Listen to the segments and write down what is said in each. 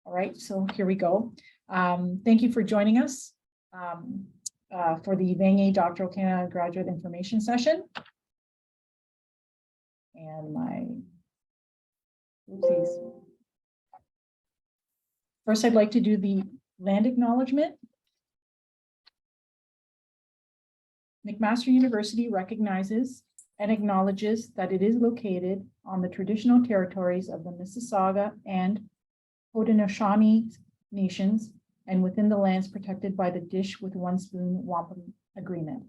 All right, so here we go. Thank you for joining us for the Vanier Doctoral Canada Graduate Information Session. And my, oopsies. First, I'd like to do the land acknowledgement. McMaster University recognizes and acknowledges that it is located on the traditional territories of the Mississauga and Haudenosaunee nations and within the lands protected by the Dish with One Spoon Wampum Agreement.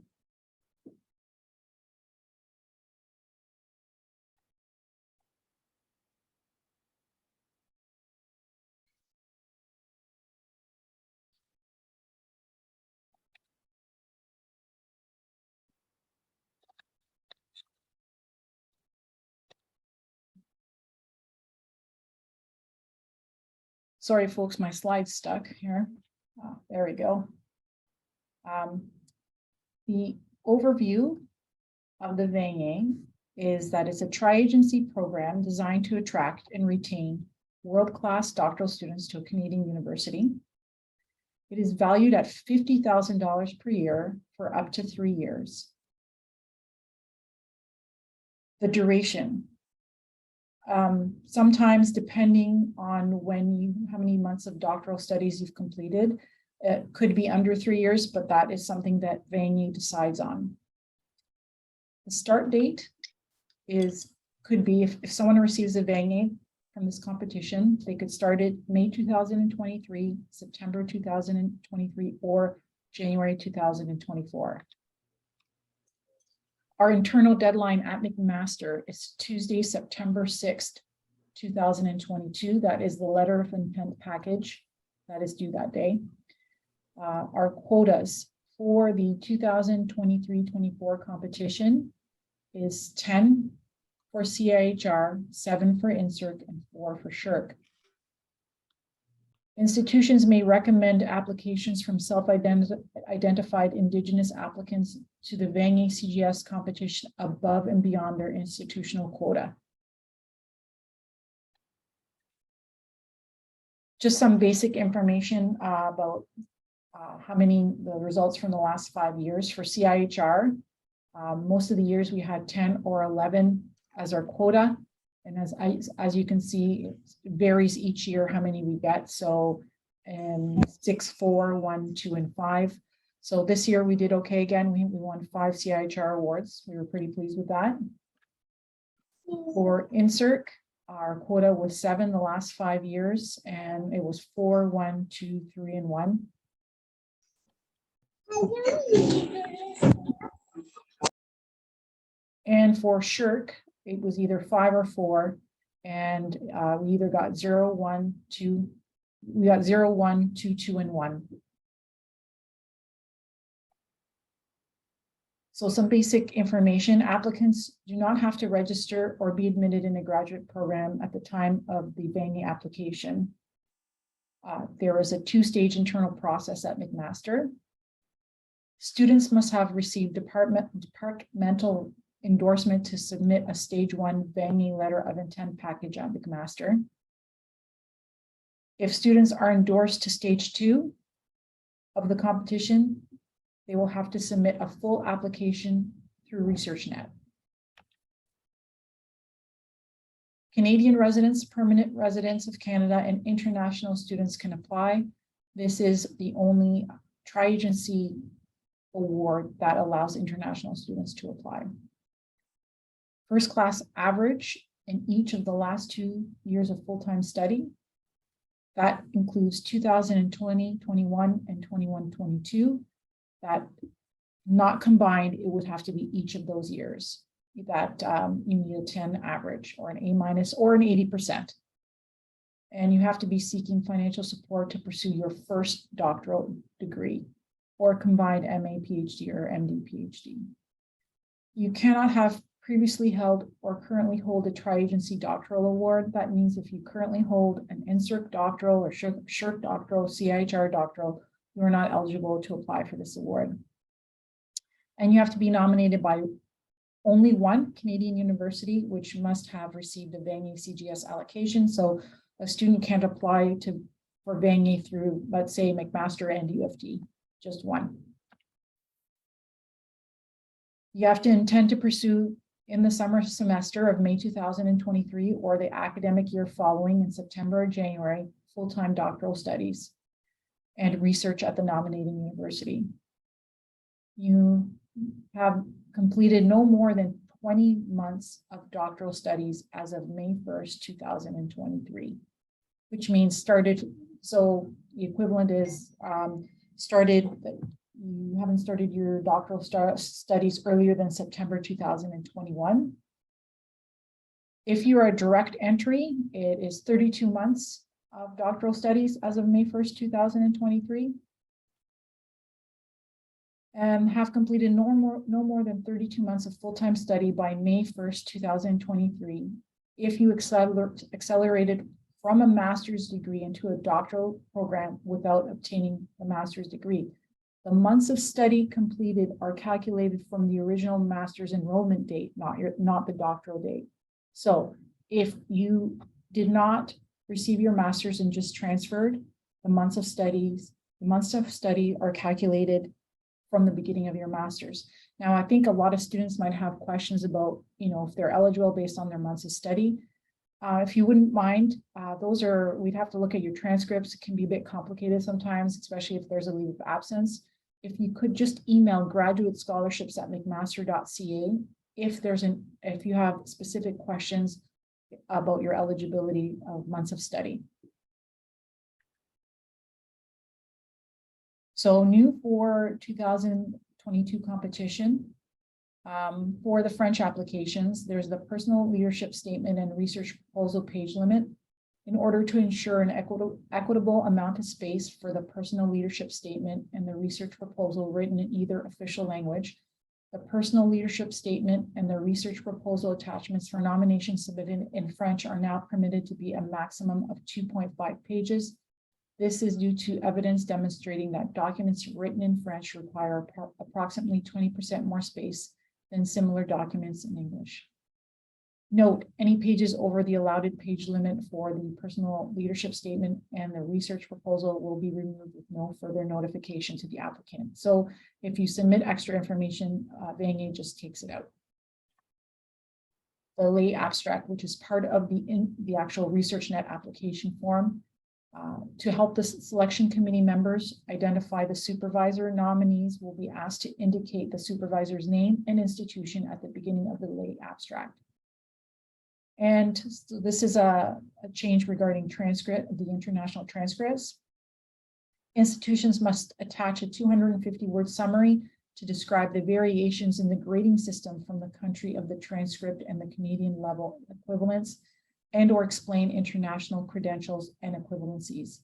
Sorry, folks, my slide's stuck here. Oh, there we go. The overview of the Vanier is that it's a tri-agency program designed to attract and retain world-class doctoral students to a Canadian university. It is valued at $50,000 per year for up to 3 years. The duration. Sometimes depending on how many months of doctoral studies you've completed, it could be under 3 years, but that is something that Vanier decides on. The start date could be if someone receives a Vanier from this competition, they could start it May 2023, September 2023, or January 2024. Our internal deadline at McMaster is Tuesday, September 6th, 2022. That is the letter of intent package that is due that day. Our quotas for the 2023-24 competition is 10 for CIHR, 7 for INSERC, and 4 for SSHRC. Institutions may recommend applications from self-identified Indigenous applicants to the Vanier CGS competition above and beyond their institutional quota. Just some basic information about the results from the last 5 years. For CIHR, most of the years we had 10 or 11 as our quota. And as you can see, it varies each year how many we get. So 6, 4, 1, 2, and 5. So this year we did okay again. We won 5 CIHR awards. We were pretty pleased with that. For INSERC, our quota was 7 the last 5 years, and it was 4, 1, 2, 3, and 1. And for SSHRC, it was either 5 or 4, and we either got 0, 1, 2. We got 0, 1, 2, 2, and 1. So some basic information: applicants do not have to register or be admitted in a graduate program at the time of the Vanier application. There is a 2-stage internal process at McMaster. Students must have received departmental endorsement to submit a stage 1 Vanier letter of intent package at McMaster. If students are endorsed to stage 2 of the competition, they will have to submit a full application through ResearchNet. Canadian residents, permanent residents of Canada, and international students can apply. This is the only tri-agency award that allows international students to apply. First class average in each of the last 2 years of full-time study. That includes 2020, 21, and 21-22. That not combined, it would have to be each of those years that you need a 10 average or an A- or an 80%. And you have to be seeking financial support to pursue your first doctoral degree or combined MA, PhD, or MD, PhD. You cannot have previously held or currently hold a tri-agency doctoral award. That means if you currently hold an INSERC doctoral or SSHRC doctoral, CIHR doctoral, you are not eligible to apply for this award. And you have to be nominated by only one Canadian university, which must have received a Vanier CGS allocation. So a student can't apply to for Vanier through, let's say, McMaster and UFT, just one. You have to intend to pursue in the summer semester of May 2023 or the academic year following in September or January, full-time doctoral studies and research at the nominating university. You have completed no more than 20 months of doctoral studies as of May 1st, 2023, which means started, so the equivalent is you haven't started your doctoral studies earlier than September 2021. If you are a direct entry, it is 32 months of doctoral studies as of May 1st, 2023. And have completed no more than 32 months of full-time study by May 1st, 2023. If you accelerated from a master's degree into a doctoral program without obtaining the master's degree, the months of study completed are calculated from the original master's enrollment date, not the doctoral date. So if you did not receive your master's and just transferred, the months of study are calculated from the beginning of your master's. Now, I think a lot of students might have questions about, if they're eligible based on their months of study. If you wouldn't mind, we'd have to look at your transcripts. It can be a bit complicated sometimes, especially if there's a leave of absence. If you could just email graduatesscholarships@mcmaster.ca if you have specific questions about your eligibility of months of study. So new for 2022 competition, for the French applications, there's the personal leadership statement and research proposal page limit. In order to ensure an equitable amount of space for the personal leadership statement and the research proposal written in either official language, the personal leadership statement and the research proposal attachments for nominations submitted in French are now permitted to be a maximum of 2.5 pages. This is due to evidence demonstrating that documents written in French require approximately 20% more space than similar documents in English. Note, any pages over the allowed page limit for the personal leadership statement and the research proposal will be removed with no further notification to the applicant. So if you submit extra information, Vanier just takes it out. The lay abstract, which is part of the actual ResearchNet application form, to help the selection committee members identify the supervisor, nominees will be asked to indicate the supervisor's name and institution at the beginning of the lay abstract. And so this is a change regarding the international transcripts. Institutions must attach a 250-word summary to describe the variations in the grading system from the country of the transcript and the Canadian level equivalents, and/or explain international credentials and equivalencies.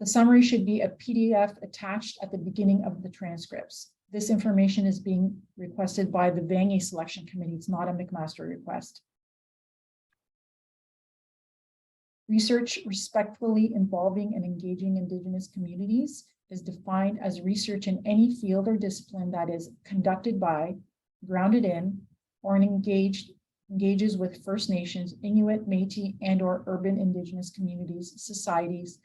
The summary should be a PDF attached at the beginning of the transcripts. This information is being requested by the Vanier selection committee. It's not a McMaster request. Research respectfully involving and engaging Indigenous communities is defined as research in any field or discipline that is conducted by, grounded in, or engages with First Nations, Inuit, Métis, and/or urban Indigenous communities, societies,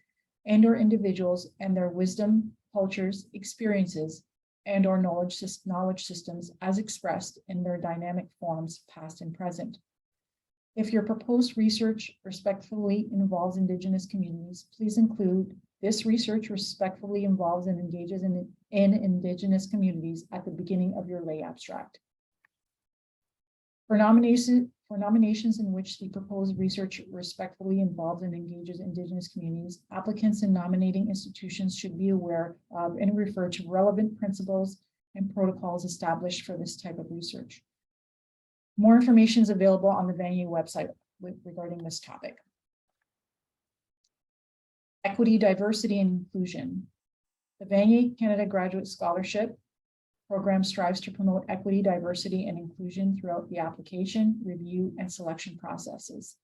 and/or individuals and their wisdom, cultures, experiences, and/or knowledge systems as expressed in their dynamic forms, past and present. If your proposed research respectfully involves Indigenous communities, please include this research respectfully involves and engages in Indigenous communities at the beginning of your lay abstract. For nominations in which the proposed research respectfully involves and engages Indigenous communities, applicants and nominating institutions should be aware of and refer to relevant principles and protocols established for this type of research. More information is available on the Vanier website regarding this topic. Equity, diversity, and inclusion. The Vanier Canada Graduate Scholarship Program strives to promote equity, diversity, and inclusion throughout the application, review, and selection processes.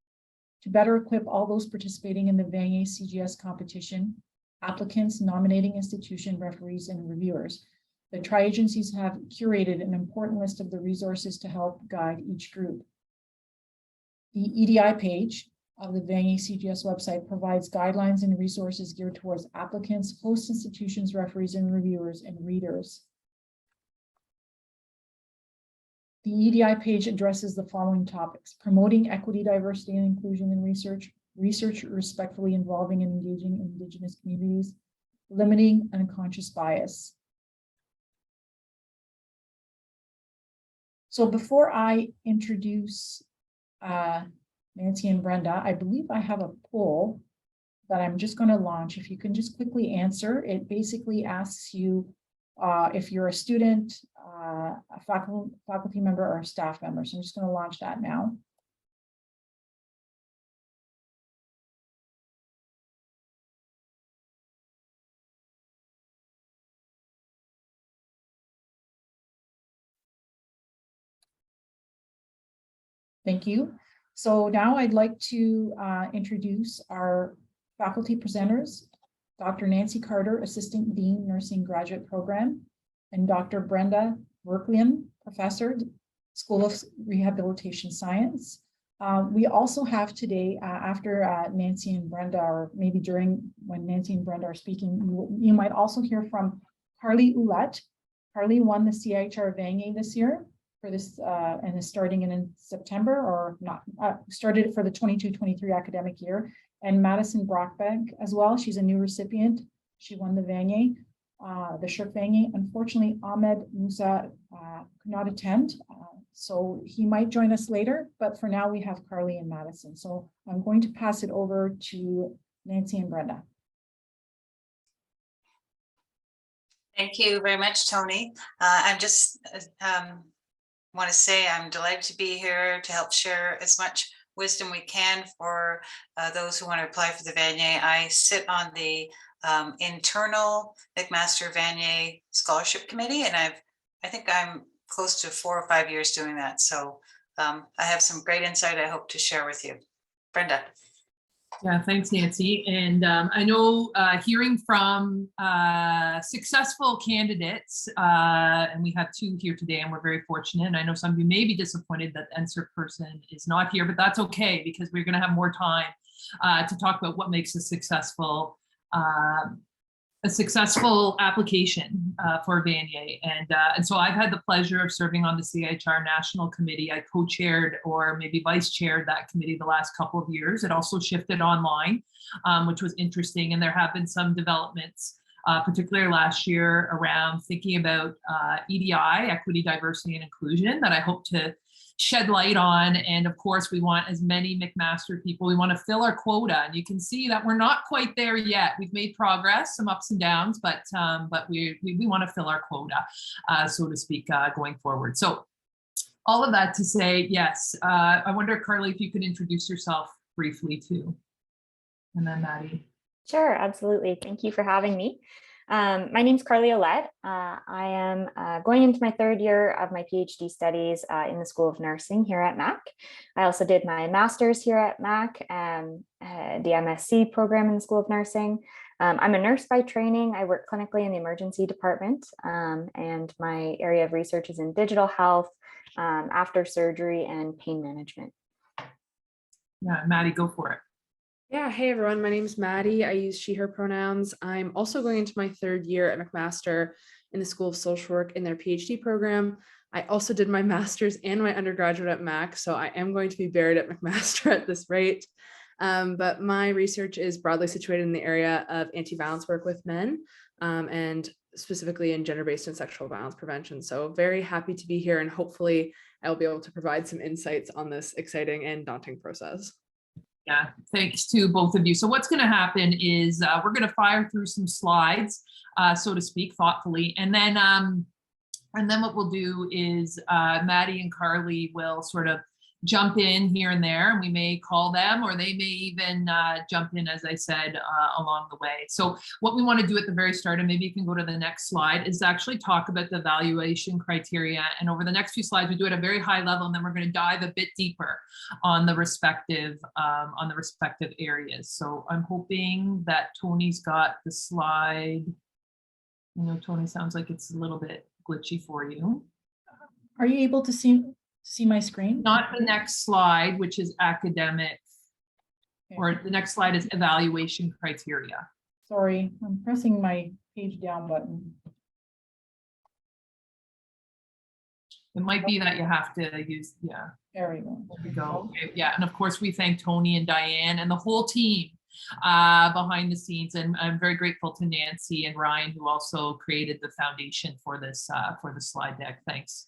To better equip all those participating in the Vanier CGS competition, applicants, nominating institution, referees, and reviewers, the tri-agencies have curated an important list of the resources to help guide each group. The EDI page of the Vanier CGS website provides guidelines and resources geared towards applicants, host institutions, referees, and reviewers, and readers. The EDI page addresses the following topics: promoting equity, diversity, and inclusion in research respectfully involving and engaging Indigenous communities, limiting unconscious bias. So before I introduce Nancy and Brenda, I believe I have a poll that I'm just going to launch. If you can just quickly answer, it basically asks you if you're a student, a faculty member, or a staff member. So I'm just going to launch that now. Thank you. So now I'd like to introduce our faculty presenters, Dr. Nancy Carter, Assistant Dean, Nursing Graduate Program, and Dr. Brenda Verklian, Professor, School of Rehabilitation Science. We also have today, after Nancy and Brenda, or maybe during when Nancy and Brenda are speaking, you might also hear from Carly Ouellette. Carly won the CIHR Vanier this year for this, and is starting in September, or not, started for the 22-23 academic year. And Madison Brockbank as well. She's a new recipient. She won the Vanier, the Shirk Vanier. Unfortunately, Ahmed Musa could not attend, so he might join us later, but for now we have Carly and Madison. So I'm going to pass it over to Nancy and Brenda. Thank you very much, Tony. I'm just want to say I'm delighted to be here to help share as much wisdom we can for those who want to apply for the Vanier. I sit on the internal McMaster Vanier Scholarship Committee, and I think I'm close to 4 or 5 years doing that. So I have some great insight I hope to share with you. Brenda. Yeah, thanks, Nancy. And I know hearing from successful candidates, and we have 2 here today, and we're very fortunate. And I know some of you may be disappointed that the NSERC person is not here, but that's okay, because we're going to have more time to talk about what makes a successful application for Vanier. And so I've had the pleasure of serving on the CIHR National Committee. I co-chaired or maybe vice-chaired that committee the last couple of years. It also shifted online, which was interesting. And there have been some developments, particularly last year, around thinking about EDI, equity, diversity, and inclusion, that I hope to shed light on. And of course, we want as many McMaster people. We want to fill our quota, and you can see that we're not quite there yet. We've made progress, some ups and downs, but we want to fill our quota, so to speak, going forward. So all of that to say, yes, I wonder, Carly, if you could introduce yourself briefly too, and then Maddie. Sure, absolutely. Thank you for having me. My name's Carly Ouellette. I am going into my 3rd year of my PhD studies in the School of Nursing here at MAC. I also did my master's here at MAC, the MSc program in the School of Nursing. I'm a nurse by training. I work clinically in the emergency department, and my area of research is in digital health, after surgery, and pain management. Yeah, Maddie, go for it. Yeah, hey everyone, my name is Maddie. I use she, her pronouns. I'm also going into my 3rd year at McMaster in the School of Social Work in their PhD program. I also did my master's and my undergraduate at Mac, so I am going to be buried at McMaster at this rate. But my research is broadly situated in the area of anti-violence work with men, and specifically in gender-based and sexual violence prevention. So very happy to be here, and hopefully I'll be able to provide some insights on this exciting and daunting process. Yeah, thanks to both of you. So what's going to happen is we're going to fire through some slides, so to speak, thoughtfully, and then what we'll do is Maddie and Carly will sort of jump in here and there, and we may call them, or they may even jump in, as I said, along the way. So what we want to do at the very start, and maybe you can go to the next slide, is actually talk about the evaluation criteria. And over the next few slides, we do it at a very high level, and then we're going to dive a bit deeper on the respective areas. So I'm hoping that Tony's got the slide. I know Tony, sounds like it's a little bit glitchy for you. Are you able to see my screen? Not the next slide, which is academic. or the next slide is evaluation criteria. Sorry, I'm pressing my page down button. It might be that you have to use, yeah. There we go. There we go. Okay, yeah, and of course we thank Tony and Diane and the whole team behind the scenes, and I'm very grateful to Nancy and Ryan who also created the foundation for this for the slide deck. Thanks.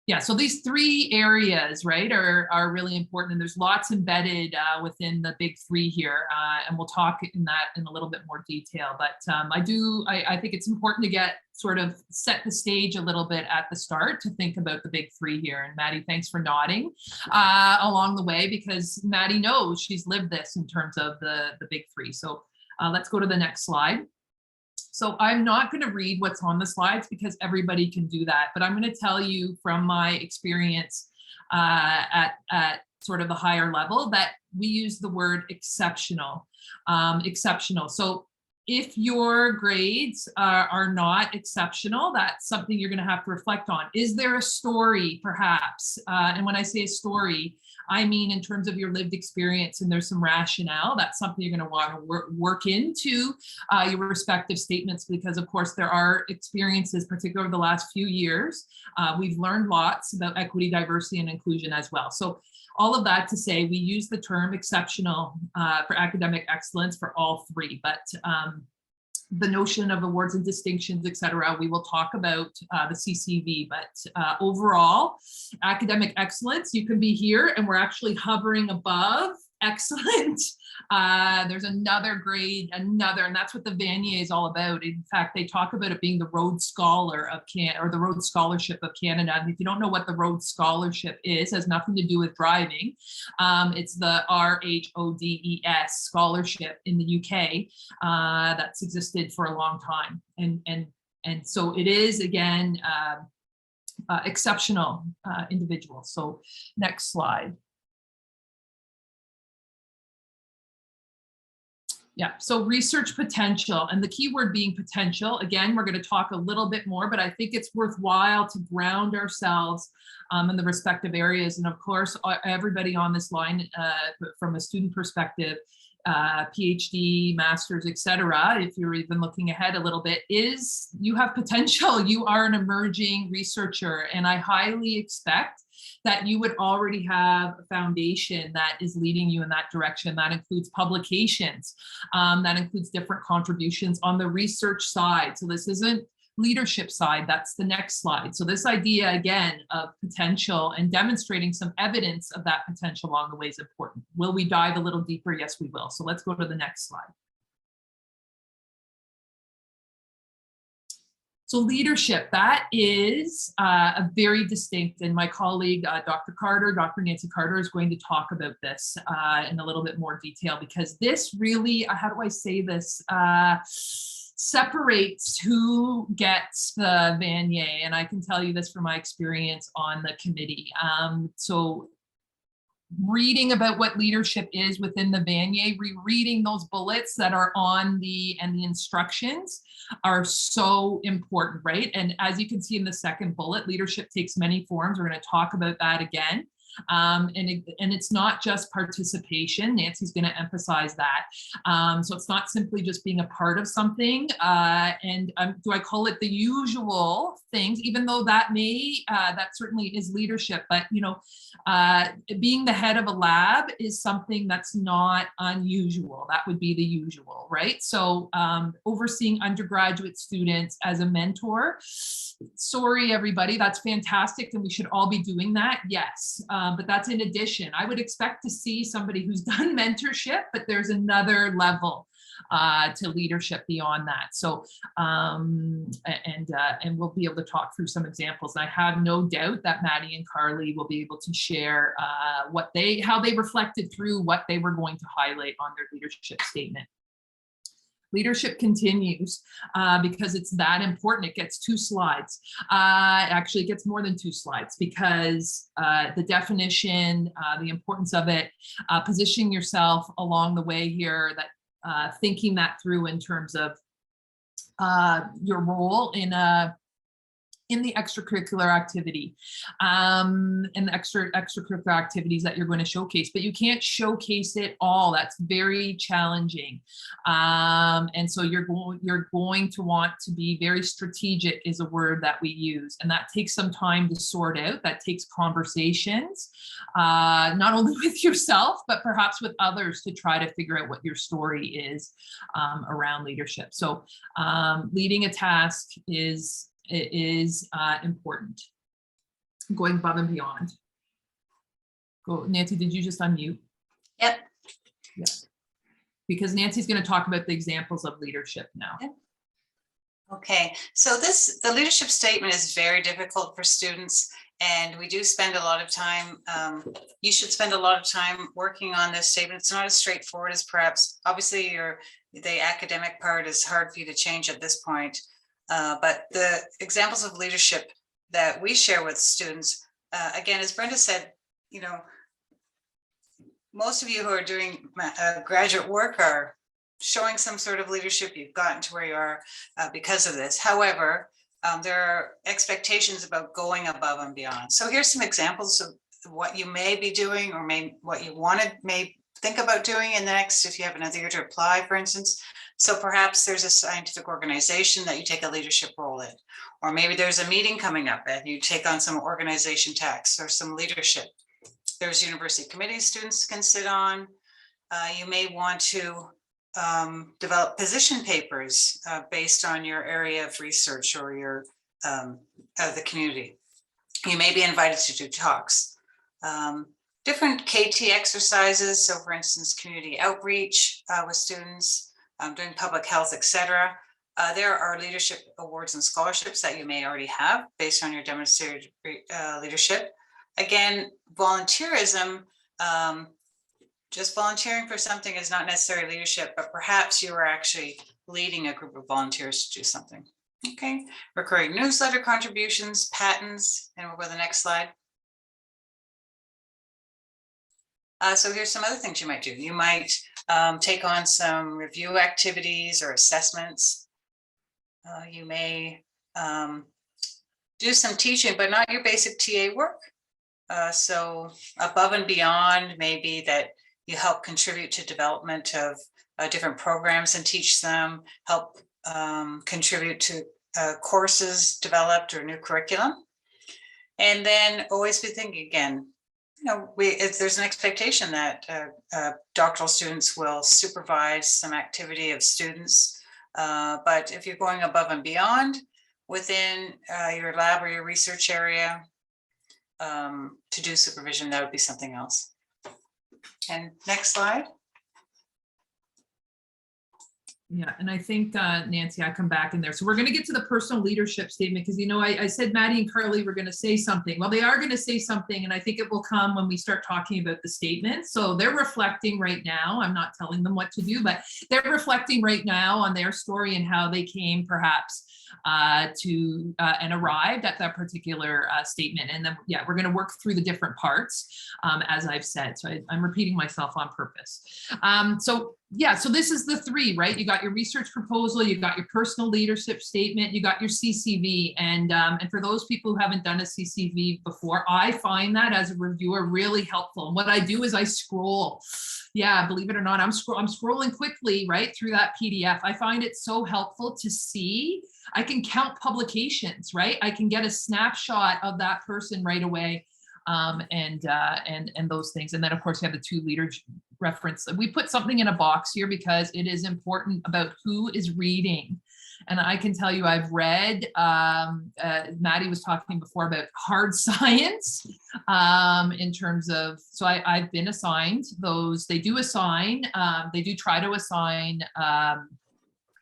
Yeah, so these three areas, right, are really important, and there's lots embedded within the big three here, and we'll talk in that in a little bit more detail. But I think it's important to get sort of set the stage a little bit at the start to think about the big three here. And Maddie, thanks for nodding along the way, because Maddie knows she's lived this in terms of the big three. So let's go to the next slide. So I'm not going to read what's on the slides because everybody can do that, but I'm going to tell you from my experience at sort of the higher level that we use the word exceptional. Exceptional. So if your grades are not exceptional, that's something you're going to have to reflect on. Is there a story, perhaps? And when I say a story, I mean in terms of your lived experience, and there's some rationale. That's something you're going to want to work into your respective statements, because of course there are experiences, particularly over the last few years. We've learned lots about equity, diversity, and inclusion as well. So all of that to say, we use the term exceptional for academic excellence for all three, but the notion of awards and distinctions, et cetera, we will talk about the CCV, but overall, academic excellence, you can be here and we're actually hovering above excellent. There's another grade, and that's what the Vanier is all about. In fact, they talk about it being the Rhodes Scholar of Canada, or the Rhodes Scholarship of Canada. And if you don't know what the Rhodes Scholarship is, it has nothing to do with driving. It's the RHODES scholarship in the UK that's existed for a long time. And so it is, again, exceptional individuals. So next slide. Yeah, so research potential, and the key word being potential. Again, we're going to talk a little bit more, but I think it's worthwhile to ground ourselves in the respective areas. And of course, everybody on this line, from a student perspective, PhD, masters, etc., if you're even looking ahead a little bit, is you have potential. You are an emerging researcher, and I highly expect that you would already have a foundation that is leading you in that direction. That includes publications, that includes different contributions on the research side. So this isn't leadership side, that's the next slide. So this idea, again, of potential and demonstrating some evidence of that potential along the way is important. Will we dive a little deeper? Yes, we will. So let's go to the next slide. So leadership, that is a very distinct, and my colleague, Dr. Nancy Carter is going to talk about this in a little bit more detail, because this really, how do I say this, separates who gets the Vanier. And I can tell you this from my experience on the committee. So reading about what leadership is within the Vanier, rereading those bullets that are on the instructions are so important, right? And as you can see in the second bullet, leadership takes many forms. We're going to talk about that again. And it's not just participation. Nancy's going to emphasize that. So it's not simply just being a part of something. And do I call it the usual things, even though that that certainly is leadership, but being the head of a lab is something that's not unusual. That would be the usual, right? So overseeing undergraduate students as a mentor, sorry, everybody, that's fantastic. And we should all be doing that. Yes. But that's in addition. I would expect to see somebody who's done mentorship, but there's another level to leadership beyond that. So, and we'll be able to talk through some examples. And I have no doubt that Maddie and Carly will be able to share how they reflected through what they were going to highlight on their leadership statement. Leadership continues because it's that important. It gets 2 slides. Actually, it gets more than 2 slides, because the definition, the importance of it, positioning yourself along the way here, that thinking that through in terms of your role in a in the extracurricular activity and the extracurricular activities that you're going to showcase, but you can't showcase it all. That's very challenging. And so you're going to want to be very strategic is a word that we use. And that takes some time to sort out. That takes conversations, not only with yourself, but perhaps with others to try to figure out what your story is around leadership. So leading a task is important. Going above and beyond. Go, Nancy, did you just unmute? Yep. Yeah. Because Nancy's going to talk about the examples of leadership now. Yep. Okay, so the leadership statement is very difficult for students, and we do spend a lot of time, you should spend a lot of time working on this statement. It's not as straightforward as perhaps, obviously the academic part is hard for you to change at this point. But the examples of leadership that we share with students, again, as Brenda said, you know, most of you who are doing graduate work are showing some sort of leadership. You've gotten to where you are because of this. However, there are expectations about going above and beyond. So here's some examples of what you may be doing, or what you may think about doing in the next, if you have another year to apply, for instance. So perhaps there's a scientific organization that you take a leadership role in, or maybe there's a meeting coming up and you take on some organization tasks or some leadership. There's university committees students can sit on. You may want to develop position papers based on your area of research or your the community. You may be invited to do talks. Different KT exercises. So for instance, community outreach with students, doing public health, etc. There are leadership awards and scholarships that you may already have based on your demonstrated leadership. Again, volunteerism, just volunteering for something is not necessarily leadership, but perhaps you are actually leading a group of volunteers to do something. Okay, recurring newsletter contributions, patents, and we'll go to the next slide. So here's some other things you might do. You might take on some review activities or assessments. You may do some teaching, but not your basic TA work. So above and beyond, maybe that you help contribute to development of different programs and teach them, help contribute to courses developed or new curriculum. And then always be thinking again, you know, if there's an expectation that doctoral students will supervise some activity of students, but if you're going above and beyond within your lab or your research area to do supervision, that would be something else. And next slide. Yeah, and I think, Nancy, I come back in there. So we're going to get to the personal leadership statement because, you know, I said Maddie and Carly were going to say something. Well, they are going to say something, and I think it will come when we start talking about the statement. So they're reflecting right now. I'm not telling them what to do, but they're reflecting right now on their story and how they came perhaps to and arrived at that particular statement. And then, yeah, we're going to work through the different parts, as I've said. So I'm repeating myself on purpose. So yeah, so this is the three, right? You got your research proposal, you got your personal leadership statement, you got your CCV. And for those people who haven't done a CCV before, I find that as a reviewer really helpful. And what I do is I scroll. Yeah, believe it or not, I'm scrolling quickly, right, through that PDF. I find it so helpful to see. I can count publications, right? I can get a snapshot of that person right away. And those things. And then of course you have the two leaders reference. We put something in a box here because it is important about who is reading. And I can tell you, I've read, Maddie was talking before about hard science in terms of, so I've been assigned those, they do try to assign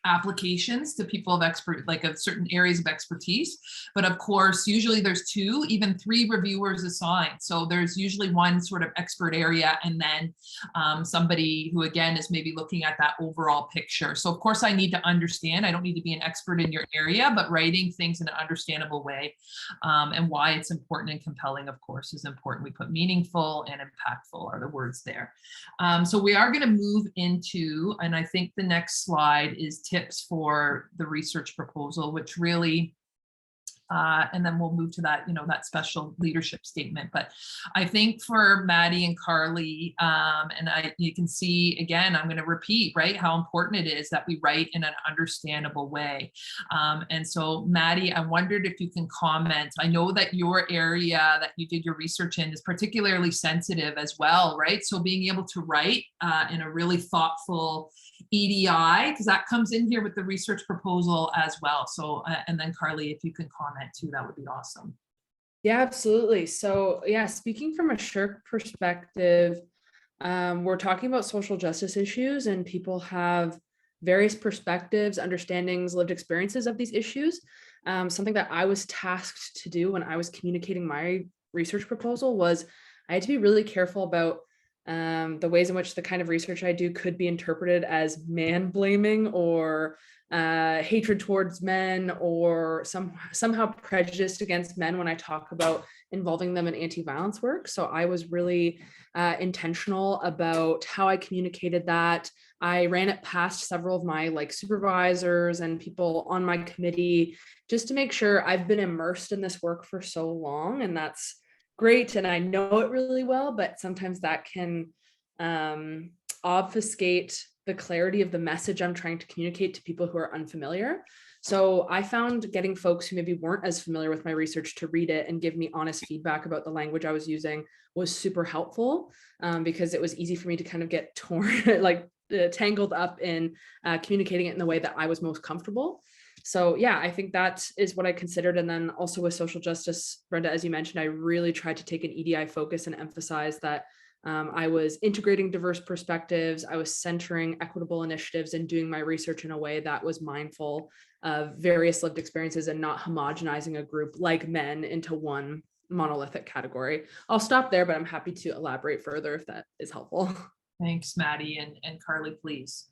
applications to people of of certain areas of expertise. But of course, usually there's 2, even 3 reviewers assigned. So there's usually one sort of expert area and then somebody who again is maybe looking at that overall picture. So of course I need to understand, I don't need to be an expert in your area, but writing things in an understandable way and why it's important and compelling, of course, is important. We put meaningful and impactful are the words there. So we are going to move into, and I think the next slide is tips for the research proposal, which really And then we'll move to that, that special leadership statement. But I think for Maddie and Carly, you can see, again, I'm going to repeat, right, how important it is that we write in an understandable way. And so Maddie, I wondered if you can comment. I know that your area that you did your research in is particularly sensitive as well, right? So being able to write in a really thoughtful EDI, because that comes in here with the research proposal as well. So, and then Carly, if you can comment too, that would be awesome. Yeah, absolutely. So yeah, speaking from a SSHRC perspective, we're talking about social justice issues, and people have various perspectives, understandings, lived experiences of these issues. Something that I was tasked to do when I was communicating my research proposal was I had to be really careful about the ways in which the kind of research I do could be interpreted as man blaming or hatred towards men, or somehow prejudiced against men when I talk about involving them in anti-violence work. So I was really intentional about how I communicated that. I ran it past several of my supervisors and people on my committee just to make sure. I've been immersed in this work for so long, and that's great, and I know it really well, but sometimes that can obfuscate the clarity of the message I'm trying to communicate to people who are unfamiliar. So I found getting folks who maybe weren't as familiar with my research to read it and give me honest feedback about the language I was using was super helpful, because it was easy for me to kind of get tangled up in communicating it in the way that I was most comfortable. So yeah, I think that is what I considered. And then also with social justice, Brenda, as you mentioned, I really tried to take an EDI focus and emphasize that I was integrating diverse perspectives. I was centering equitable initiatives and doing my research in a way that was mindful of various lived experiences and not homogenizing a group like men into one monolithic category. I'll stop there, but I'm happy to elaborate further if that is helpful. Thanks, Maddie, and Carly, please.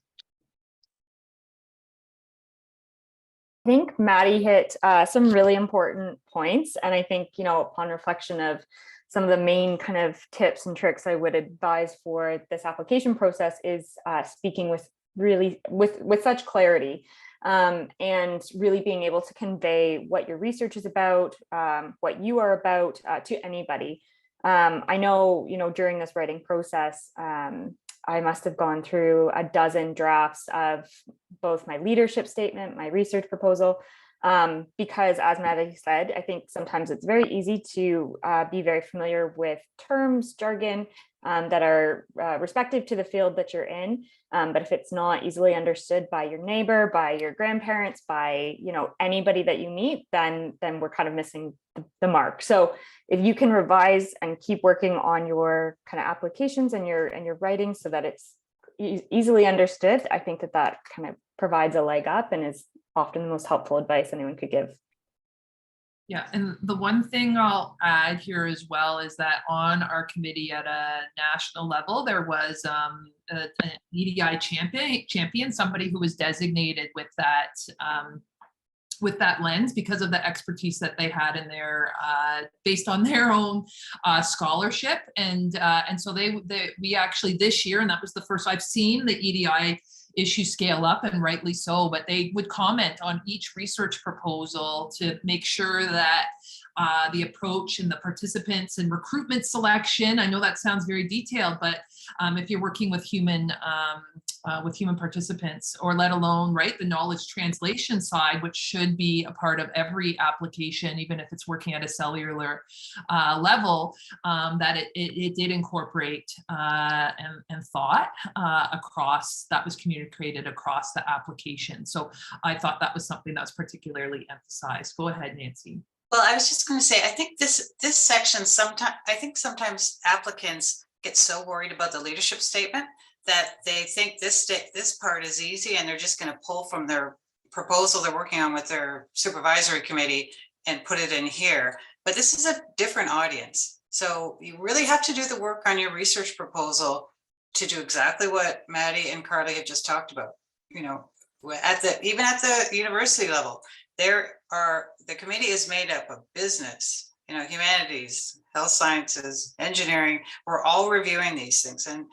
I think Maddie hit some really important points. And I think, upon reflection of some of the main kind of tips and tricks I would advise for this application process is speaking with such clarity, and really being able to convey what your research is about, what you are about to anybody. I know, during this writing process, I must have gone through a dozen drafts of both my leadership statement, my research proposal, because as Maddie said, I think sometimes it's very easy to be very familiar with terms, jargon that are respective to the field that you're in. But if it's not easily understood by your neighbor, by your grandparents, by anybody that you meet, then we're kind of missing the mark. So if you can revise and keep working on your kind of applications and your writing so that it's easily understood, I think that kind of provides a leg up and is often the most helpful advice anyone could give. Yeah, and the one thing I'll add here as well is that on our committee at a national level, there was an EDI champion, somebody who was designated with that lens because of the expertise that they had in their based on their own scholarship, and so we actually this year, and that was the first I've seen the EDI issue scale up, and rightly so, but they would comment on each research proposal to make sure that the approach and the participants and recruitment selection, I know that sounds very detailed, but if you're working with human participants, or let alone, right, the knowledge translation side, which should be a part of every application, even if it's working at a cellular level, that it did incorporate and thought across, that was communicated across the application. So I thought that was something that was particularly emphasized. Go ahead, Nancy. Well, I was just going to say, I think this section, sometimes applicants get so worried about the leadership statement that they think this part is easy, and they're just going to pull from their proposal they're working on with their supervisory committee and put it in here. But this is a different audience. So you really have to do the work on your research proposal to do exactly what Maddie and Carly have just talked about. Even at the university level, the committee is made up of business, humanities, health sciences, engineering. We're all reviewing these things, and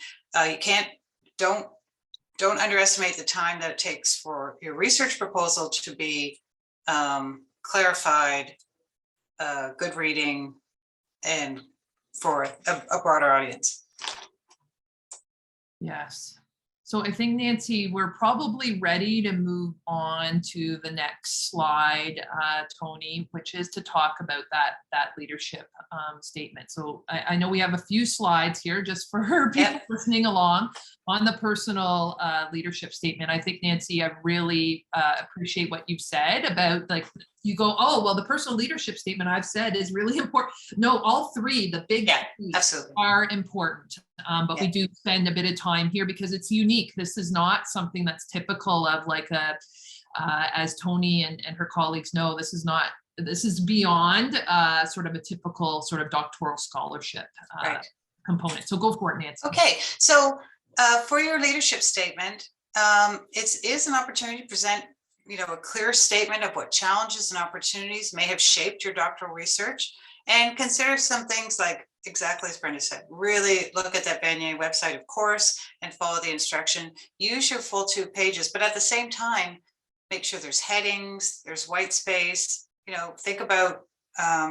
don't underestimate the time that it takes for your research proposal to be clarified good reading and for a broader audience. Yes. So I think, Nancy, we're probably ready to move on to the next slide, Tony, which is to talk about that leadership statement. So I know we have a few slides here just for people listening along on the personal leadership statement. I think, Nancy, I really appreciate what you've said about, like, you go, oh, well, the personal leadership statement I've said is really important. No, all three, the big absolutely are important. But we do spend a bit of time here because it's unique. This is not something that's typical of like as Tony and her colleagues know, this is beyond sort of a typical sort of doctoral scholarship component. So go for it, Nancy. Okay, so for your leadership statement, it is an opportunity to present, a clear statement of what challenges and opportunities may have shaped your doctoral research, and consider some things like, exactly as Brenda said, really look at that Vanier website, of course, and follow the instruction. Use your full 2 pages, but at the same time, make sure there's headings, there's white space. Think about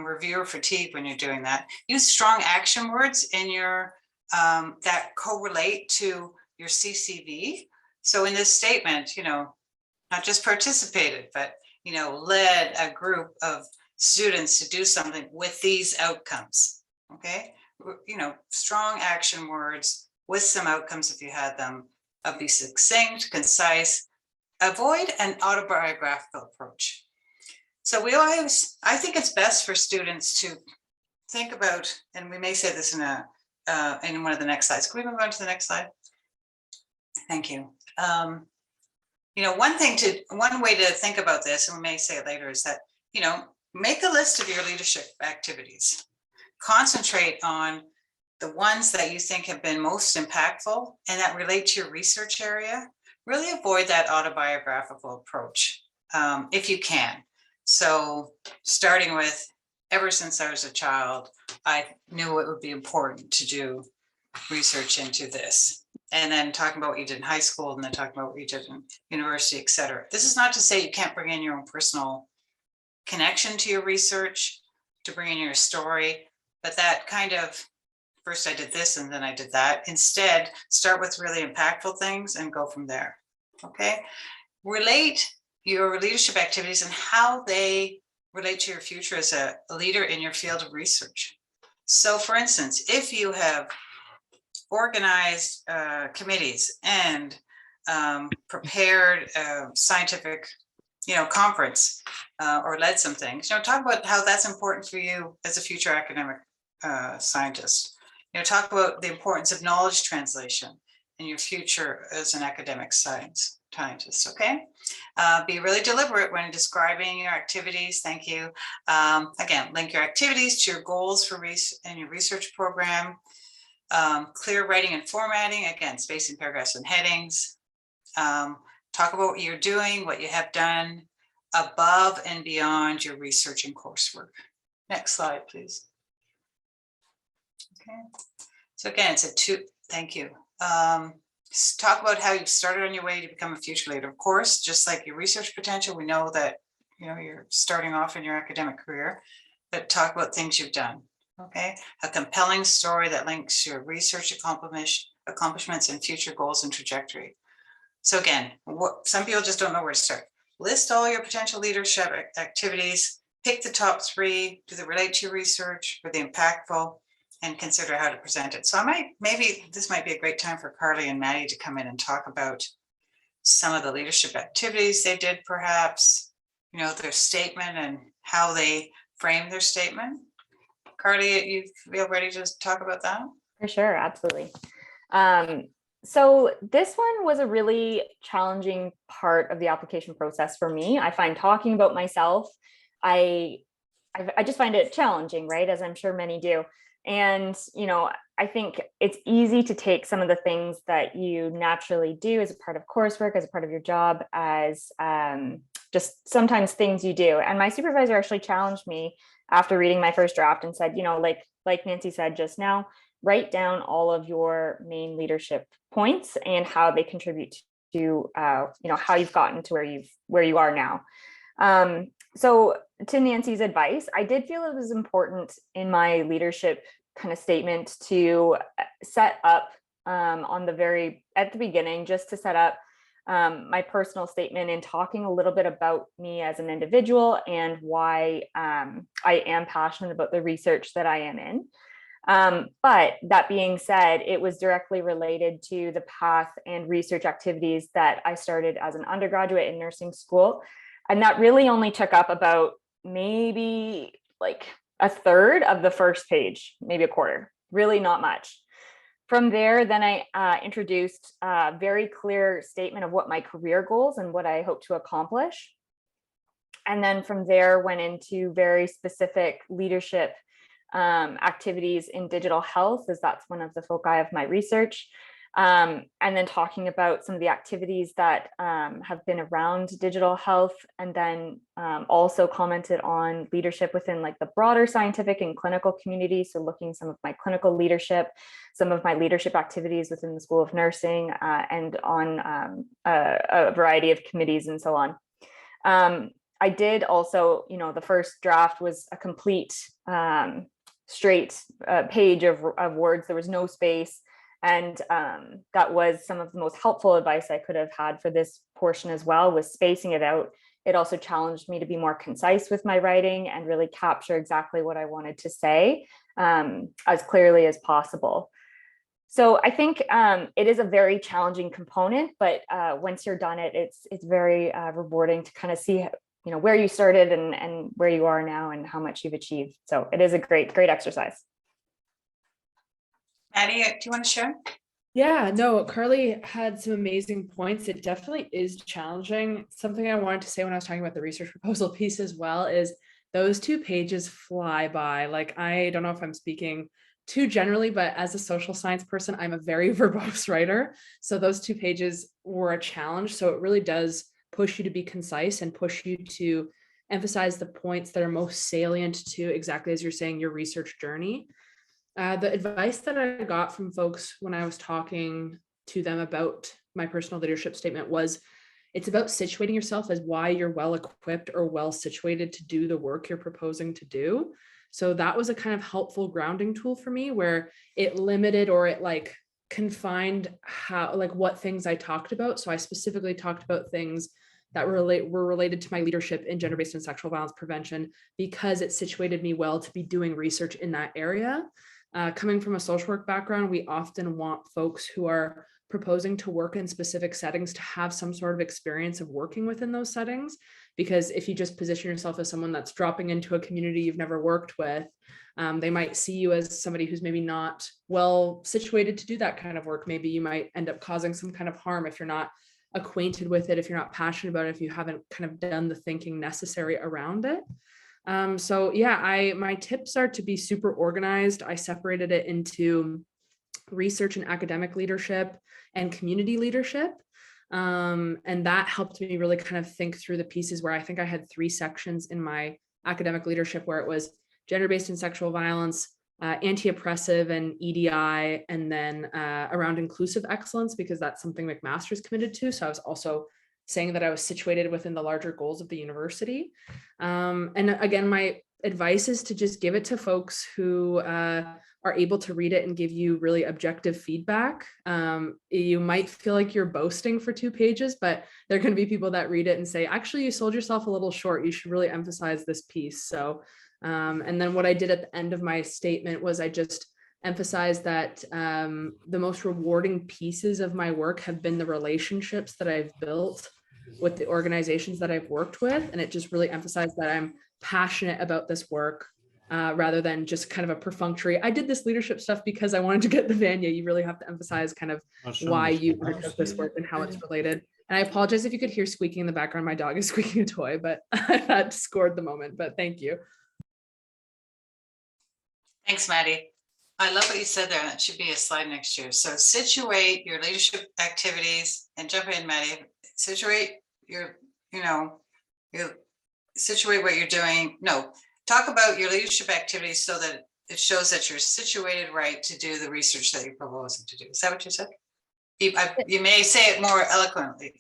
reviewer fatigue when you're doing that. Use strong action words in your that correlate to your CCV. So in this statement, not just participated, but led a group of students to do something with these outcomes. Okay, strong action words with some outcomes if you had them. Be succinct, concise. Avoid an autobiographical approach. So I think it's best for students to think about, and we may say this in one of the next slides. Can we move on to the next slide? Thank you. One way to think about this, and we may say it later, is that, make a list of your leadership activities. Concentrate on the ones that you think have been most impactful and that relate to your research area. Really avoid that autobiographical approach if you can. So starting with, ever since I was a child, I knew it would be important to do research into this. And then talking about what you did in high school, and then talking about what you did in university, et cetera. This is not to say you can't bring in your own personal connection to your research, to bring in your story, but that kind of, first I did this and then I did that. Instead, start with really impactful things and go from there. Okay. Relate your leadership activities and how they relate to your future as a leader in your field of research. So for instance, if you have organized committees and prepared a scientific conference or led some things, talk about how that's important for you as a future academic scientist. Talk about the importance of knowledge translation in your future as an academic scientist. Okay, be really deliberate when describing your activities. Thank you. Again, link your activities to your goals for in your research program. Clear writing and formatting, again, spacing paragraphs and headings. Talk about what you're doing, what you have done above and beyond your research and coursework. Next slide, please. Okay, so again, it's a 2, thank you. Talk about how you've started on your way to become a future leader. Of course, just like your research potential, we know that you're starting off in your academic career, but talk about things you've done. Okay, a compelling story that links your research accomplishments and future goals and trajectory. So again, some people just don't know where to start. List all your potential leadership activities, pick the top 3, do they relate to your research, or the impactful, and consider how to present it. So maybe this might be a great time for Carly and Maddie to come in and talk about some of the leadership activities they did, perhaps, their statement and how they frame their statement. Carly, you feel ready to talk about that? For sure, absolutely. So this one was a really challenging part of the application process for me. I find talking about myself, I just find it challenging, right? As I'm sure many do. And, I think it's easy to take some of the things that you naturally do as a part of coursework, as a part of your job, as just sometimes things you do. And my supervisor actually challenged me after reading my first draft and said, like Nancy said just now, write down all of your main leadership points and how they contribute to, how you've gotten to where you are now. So to Nancy's advice, I did feel it was important in my leadership kind of statement to set up at the beginning, just to set up my personal statement in talking a little bit about me as an individual and why I am passionate about the research that I am in. But that being said, it was directly related to the path and research activities that I started as an undergraduate in nursing school. And that really only took up about maybe like a third of the first page, maybe a quarter, really not much. From there, then I introduced a very clear statement of what my career goals and what I hope to accomplish. And then from there went into very specific leadership activities in digital health, as that's one of the foci of my research. And then talking about some of the activities that have been around digital health, and then also commented on leadership within like the broader scientific and clinical community. So looking some of my clinical leadership, some of my leadership activities within the School of Nursing, and on a variety of committees and so on. I did also, the first draft was a complete straight page of words. There was no space. And that was some of the most helpful advice I could have had for this portion as well, was spacing it out. It also challenged me to be more concise with my writing and really capture exactly what I wanted to say as clearly as possible. So I think it is a very challenging component, but once you're done it's very rewarding to kind of see where you started and where you are now and how much you've achieved. So it is a great exercise. Maddie, do you want to share? Yeah, no, Carly had some amazing points. It definitely is challenging. Something I wanted to say when I was talking about the research proposal piece as well is those 2 pages fly by. Like, I don't know if I'm speaking too generally, but as a social science person, I'm a very verbose writer. So those 2 pages were a challenge. So it really does push you to be concise and push you to emphasize the points that are most salient to, exactly as you're saying, your research journey. The advice that I got from folks when I was talking to them about my personal leadership statement was, it's about situating yourself as why you're well equipped or well situated to do the work you're proposing to do. So that was a kind of helpful grounding tool for me, where it limited or it like confined what things I talked about. So I specifically talked about things that were related to my leadership in gender-based and sexual violence prevention, because it situated me well to be doing research in that area. Coming from a social work background, we often want folks who are proposing to work in specific settings to have some sort of experience of working within those settings. Because if you just position yourself as someone that's dropping into a community you've never worked with, they might see you as somebody who's maybe not well situated to do that kind of work. Maybe you might end up causing some kind of harm if you're not acquainted with it, if you're not passionate about it, if you haven't kind of done the thinking necessary around it. So yeah, my tips are to be super organized. I separated it into research and academic leadership and community leadership. And that helped me really kind of think through the pieces, where I think I had 3 sections in my academic leadership, where it was gender-based and sexual violence, anti-oppressive and EDI, and then around inclusive excellence, because that's something McMaster's committed to. So I was also saying that I was situated within the larger goals of the university. And again, my advice is to just give it to folks who are able to read it and give you really objective feedback. You might feel like you're boasting for 2 pages, but there are going to be people that read it and say, actually, you sold yourself a little short. You should really emphasize this piece. So, and then what I did at the end of my statement was I just emphasized that the most rewarding pieces of my work have been the relationships that I've built with the organizations that I've worked with. And it just really emphasized that I'm passionate about this work rather than just kind of a perfunctory, I did this leadership stuff because I wanted to get the Vanier. You really have to emphasize kind of why you undertook this work and how it's related. And I apologize if you could hear squeaking in the background. My dog is squeaking a toy, but that scored the moment, but thank you. Thanks, Maddie. I love what you said there. That should be a slide next year. So situate your leadership activities, and jump in, Maddie. Situate your, situate what you're doing. No, talk about your leadership activities so that it shows that you're situated right to do the research that you're proposing to do. Is that what you said? You may say it more eloquently.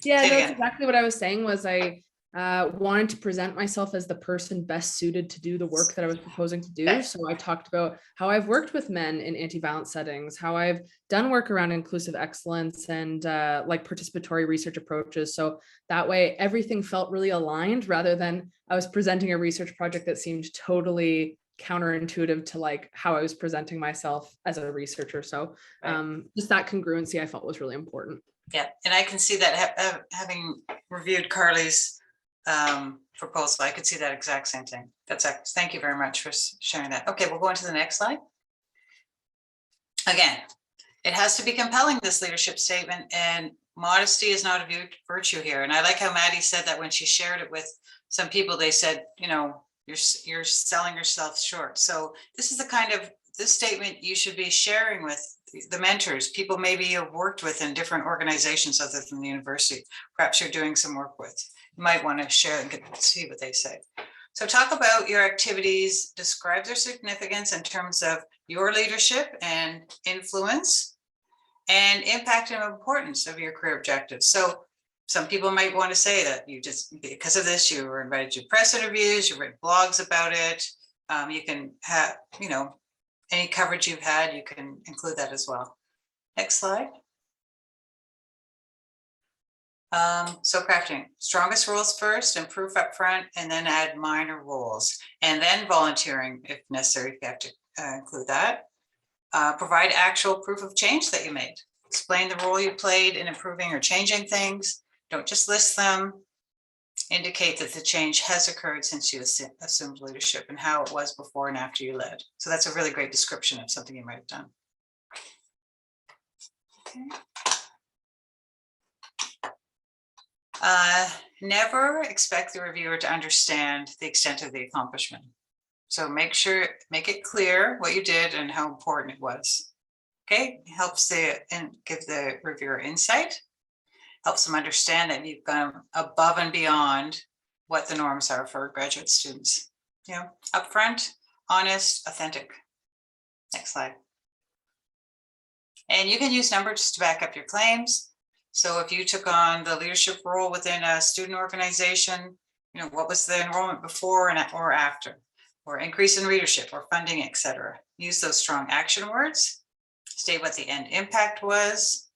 Yeah, that's exactly what I was saying. Was I wanted to present myself as the person best suited to do the work that I was proposing to do. So I talked about how I've worked with men in anti-violence settings, how I've done work around inclusive excellence and like participatory research approaches. So that way everything felt really aligned rather than I was presenting a research project that seemed totally counterintuitive to like how I was presenting myself as a researcher. So just that congruency I felt was really important. Yeah, and I can see that having reviewed Carly's proposal, I could see that exact same thing. Thank you very much for sharing that. Okay, we'll go on to the next slide. Again, it has to be compelling, this leadership statement, and modesty is not a virtue here. And I like how Maddie said that when she shared it with some people, they said, you know, you're selling yourself short. So this is the kind of this statement you should be sharing with the mentors, people maybe you've worked with in different organizations other than the university, perhaps you're doing some work with. You might want to share and see what they say. So talk about your activities, describe their significance in terms of your leadership and influence and impact and importance of your career objectives. So some people might want to say that you just, because of this, you were invited to press interviews, you write blogs about it. You can have, you know, any coverage you've had, you can include that as well. Next slide. So crafting strongest roles first, and proof up front, and then add minor roles, and then volunteering if necessary. You have to include that. Provide actual proof of change that you made. Explain the role you played in improving or changing things. Don't just list them. Indicate that the change has occurred since you assumed leadership and how it was before and after you led. So that's a really great description of something you might have done. Okay. Never expect the reviewer to understand the extent of the accomplishment. So make it clear what you did and how important it was. Okay, helps give the reviewer insight. Helps them understand that you've gone above and beyond what the norms are for graduate students. You know, upfront, honest, authentic. Next slide. And you can use numbers to back up your claims. So if you took on the leadership role within a student organization, you know, what was the enrollment before and or after, or increase in readership or funding, etc. Use those strong action words. State what the end impact was,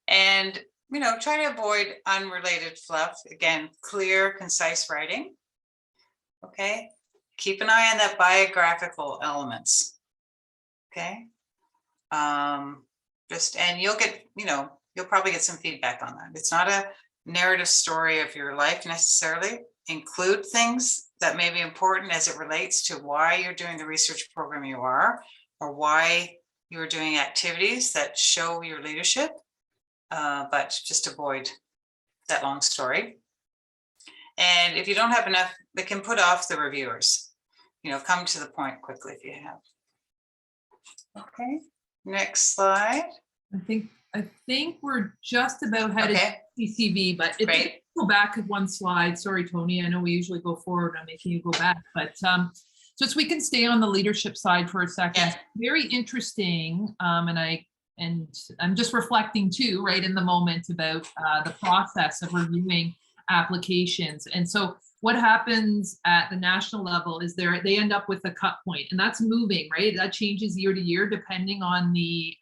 and you know, try to avoid unrelated fluff. Again, clear, concise writing. Okay. Keep an eye on that biographical elements. Okay. And you'll get, you know, you'll probably get some feedback on that. It's not a narrative story of your life necessarily. Include things that may be important as it relates to why you're doing the research program you are, or why you're doing activities that show your leadership. But just avoid that long story. And if you don't have enough, they can put off the reviewers. You know, come to the point quickly if you have. Okay, next slide. I think we're just about headed to CCV, but it go back one slide. Sorry, Tony. I know we usually go forward. I'm making you go back, but just we can stay on the leadership side for a second. Yeah. Very interesting, and I'm just reflecting too, right in the moment about the process of reviewing applications. And so what happens at the national level is they end up with a cut point, and that's moving, right? That changes year to year depending on the,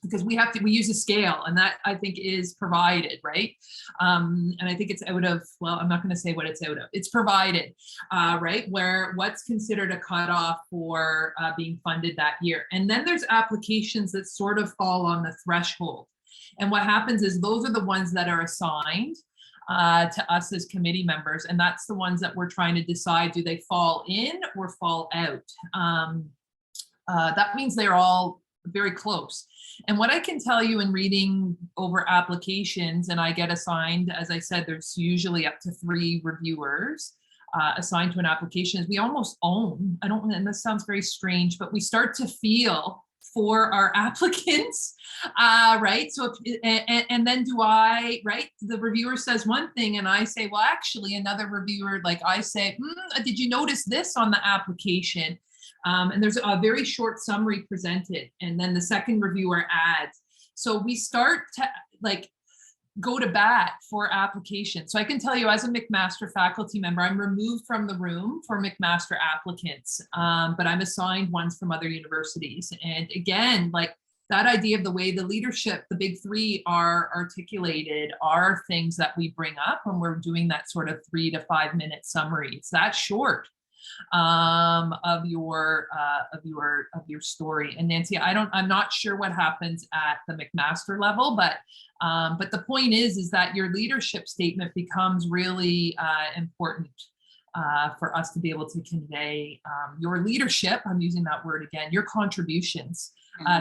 because we use a scale, and that I think is provided, right? And I think it's out of, well, I'm not going to say what it's out of. It's provided, right? Where what's considered a cutoff for being funded that year. And then there's applications that sort of fall on the threshold. And what happens is those are the ones that are assigned to us as committee members. And that's the ones that we're trying to decide, do they fall in or fall out? That means they're all very close. And what I can tell you in reading over applications, and I get assigned, as I said, there's usually up to 3 reviewers assigned to an application, is we almost own, and this sounds very strange, but we start to feel for our applicants, right? So, and then right? The reviewer says one thing and I say, well, actually another reviewer, like I say, did you notice this on the application? And there's a very short summary presented, and then the second reviewer adds. So we start to, like, go to bat for applications. So I can tell you, as a McMaster faculty member, I'm removed from the room for McMaster applicants, but I'm assigned ones from other universities. And again, like that idea of the way the leadership, the big three are articulated, are things that we bring up when we're doing that sort of 3 to 5 minute summary. It's that short of your story. And Nancy, I'm not sure what happens at the McMaster level, but the point is that your leadership statement becomes really important for us to be able to convey your leadership. I'm using that word again, your contributions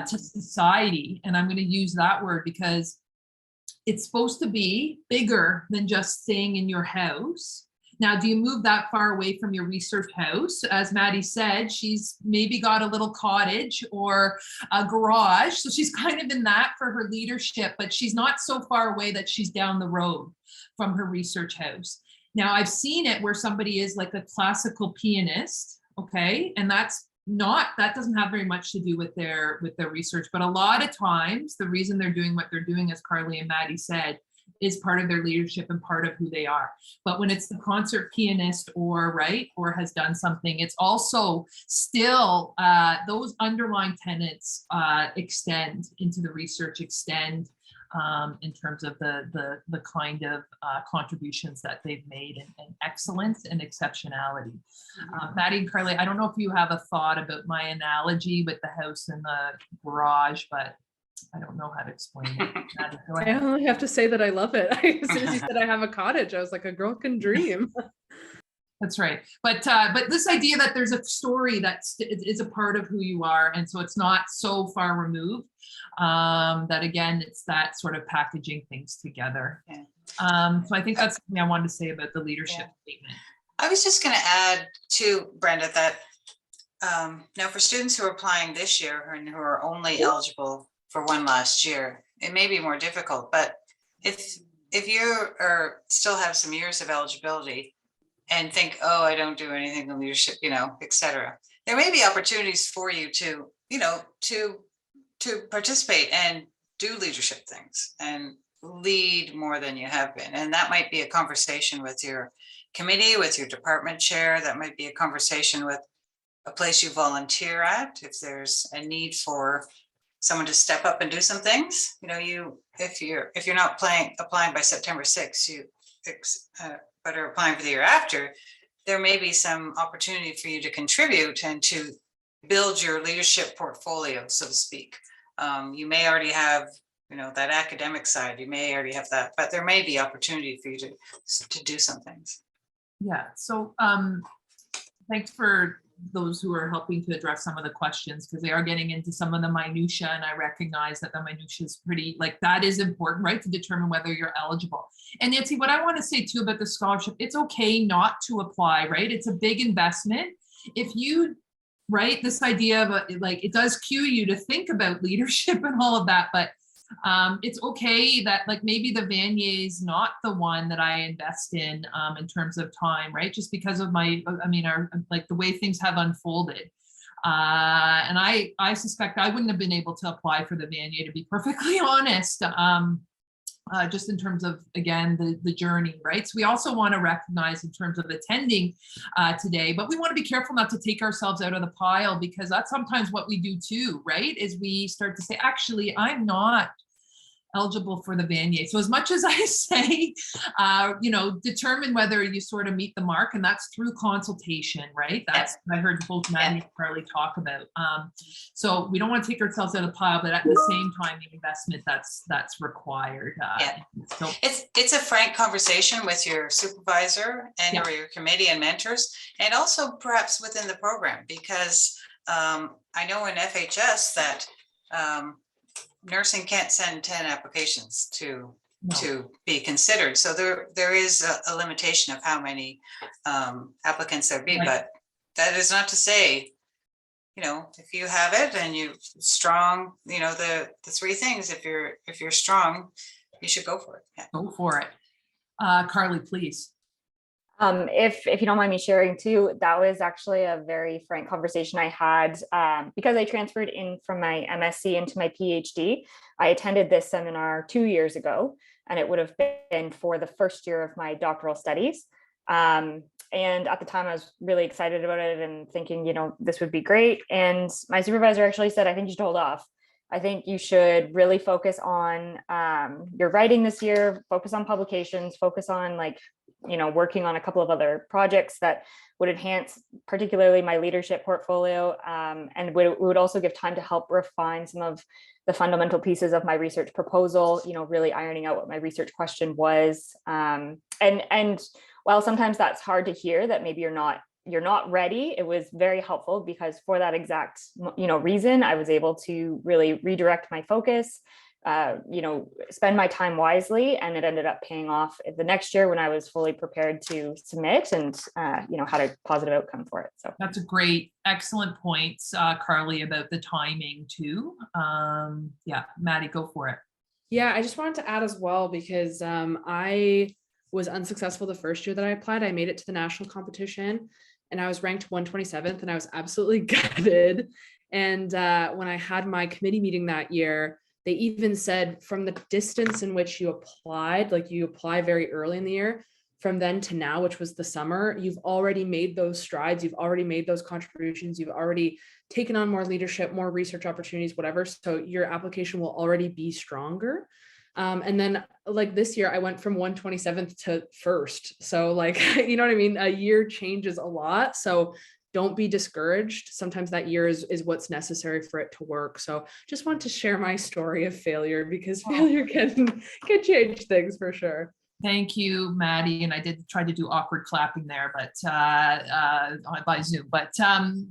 to society. And I'm going to use that word because it's supposed to be bigger than just staying in your house. Now, do you move that far away from your research house? As Maddie said, she's maybe got a little cottage or a garage. So she's kind of in that for her leadership, but she's not so far away that she's down the road from her research house. Now, I've seen it where somebody is like a classical pianist, okay? And that doesn't have very much to do with their research, but a lot of times the reason they're doing what they're doing, as Carly and Maddie said, is part of their leadership and part of who they are. But when it's the concert pianist or has done something, it's also still those underlying tenets extend into the research, extend in terms of the kind of contributions that they've made and excellence and exceptionality. Maddie and Carly, I don't know if you have a thought about my analogy with the house and the garage, but I don't know how to explain it. I only have to say that I love it. As soon as you said I have a cottage, I was like, a girl can dream. That's right. But this idea that there's a story that is a part of who you are, and so it's not so far removed, that again, it's that sort of packaging things together. Yeah. So I think that's something I wanted to say about the leadership statement. I was just going to add to Brenda that now for students who are applying this year and who are only eligible for one last year, it may be more difficult, but if you still have some years of eligibility and think, oh, I don't do anything in leadership, etc., there may be opportunities for you to participate and do leadership things and lead more than you have been. And that might be a conversation with your committee, with your department chair. That might be a conversation with a place you volunteer at. If there's a need for someone to step up and do some things, if you're not applying by September 6th, but are applying for the year after, there may be some opportunity for you to contribute and to build your leadership portfolio, so to speak. You may already have, that academic side, you may already have that, but there may be opportunity for you to do some things. Yeah, so thanks for those who are helping to address some of the questions, because they are getting into some of the minutia, and I recognize that the minutia is pretty, that is important, right, to determine whether you're eligible. And Nancy, what I want to say too about the scholarship, it's okay not to apply, right? It's a big investment. If you, right, this idea of it does cue you to think about leadership and all of that, but it's okay that maybe the Vanier is not the one that I invest in terms of time, right? Just because of the way things have unfolded. And I suspect I wouldn't have been able to apply for the Vanier, to be perfectly honest, just in terms of, again, the journey, right? So we also want to recognize in terms of attending today, but we want to be careful not to take ourselves out of the pile, because that's sometimes what we do too, right? Is we start to say, actually, I'm not eligible for the Vanier. So as much as I say, determine whether you sort of meet the mark, and that's through consultation, right? That's what I heard both Maddie and Carly talk about. So we don't want to take ourselves out of the pile, but at the same time, the investment that's required. So it's a frank conversation with your supervisor and or your committee and mentors, and also perhaps within the program, because I know in FHS that nursing can't send 10 applications to be considered. So there is a limitation of how many applicants there be, but that is not to say, if you have it and you strong, the three things, if you're strong, you should go for it. Yeah. Go for it. Carly, please. If you don't mind me sharing too, that was actually a very frank conversation I had because I transferred in from my MSc into my PhD. I attended this seminar 2 years ago, and it would have been for the first year of my doctoral studies. And at the time, I was really excited about it and thinking, this would be great. And my supervisor actually said, I think you should hold off. I think you should really focus on your writing this year, focus on publications, focus on working on a couple of other projects that would enhance particularly my leadership portfolio, and would also give time to help refine some of the fundamental pieces of my research proposal, really ironing out what my research question was. And while sometimes that's hard to hear, that maybe you're not ready, it was very helpful because for that exact reason, I was able to really redirect my focus, spend my time wisely, and it ended up paying off the next year when I was fully prepared to submit and had a positive outcome for it. So that's a excellent points, Carly, about the timing too. Yeah, Maddie, go for it. Yeah, I just wanted to add as well, because I was unsuccessful the first year that I applied. I made it to the national competition and I was ranked 127th, and I was absolutely gutted. And when I had my committee meeting that year, they even said from the distance in which you applied, like you apply very early in the year, from then to now, which was the summer, you've already made those strides, you've already made those contributions, you've already taken on more leadership, more research opportunities, whatever. So your application will already be stronger. And then this year I went from 127th to first. So you know what I mean? A year changes a lot. So don't be discouraged. Sometimes that year is what's necessary for it to work. So just want to share my story of failure, because failure can change things for sure. Thank you, Maddie. And I did try to do awkward clapping there, but by Zoom. But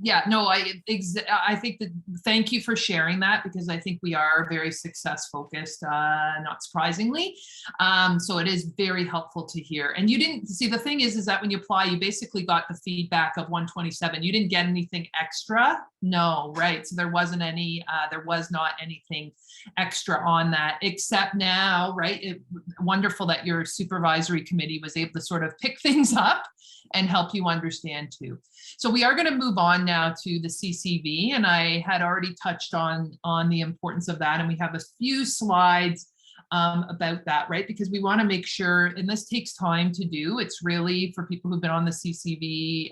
yeah, no, I think that thank you for sharing that, because I think we are very success focused, not surprisingly. So it is very helpful to hear. And you didn't see, the thing is that when you apply, you basically got the feedback of 127. You didn't get anything extra. No, right. So there wasn't any, there was not anything extra on that, except now, right? Wonderful that your supervisory committee was able to sort of pick things up and help you understand too. So we are going to move on now to the CCV, and I had already touched on the importance of that, and we have a few slides about that, right? Because we want to make sure, and this takes time to do. It's really, for people who've been on the CCV,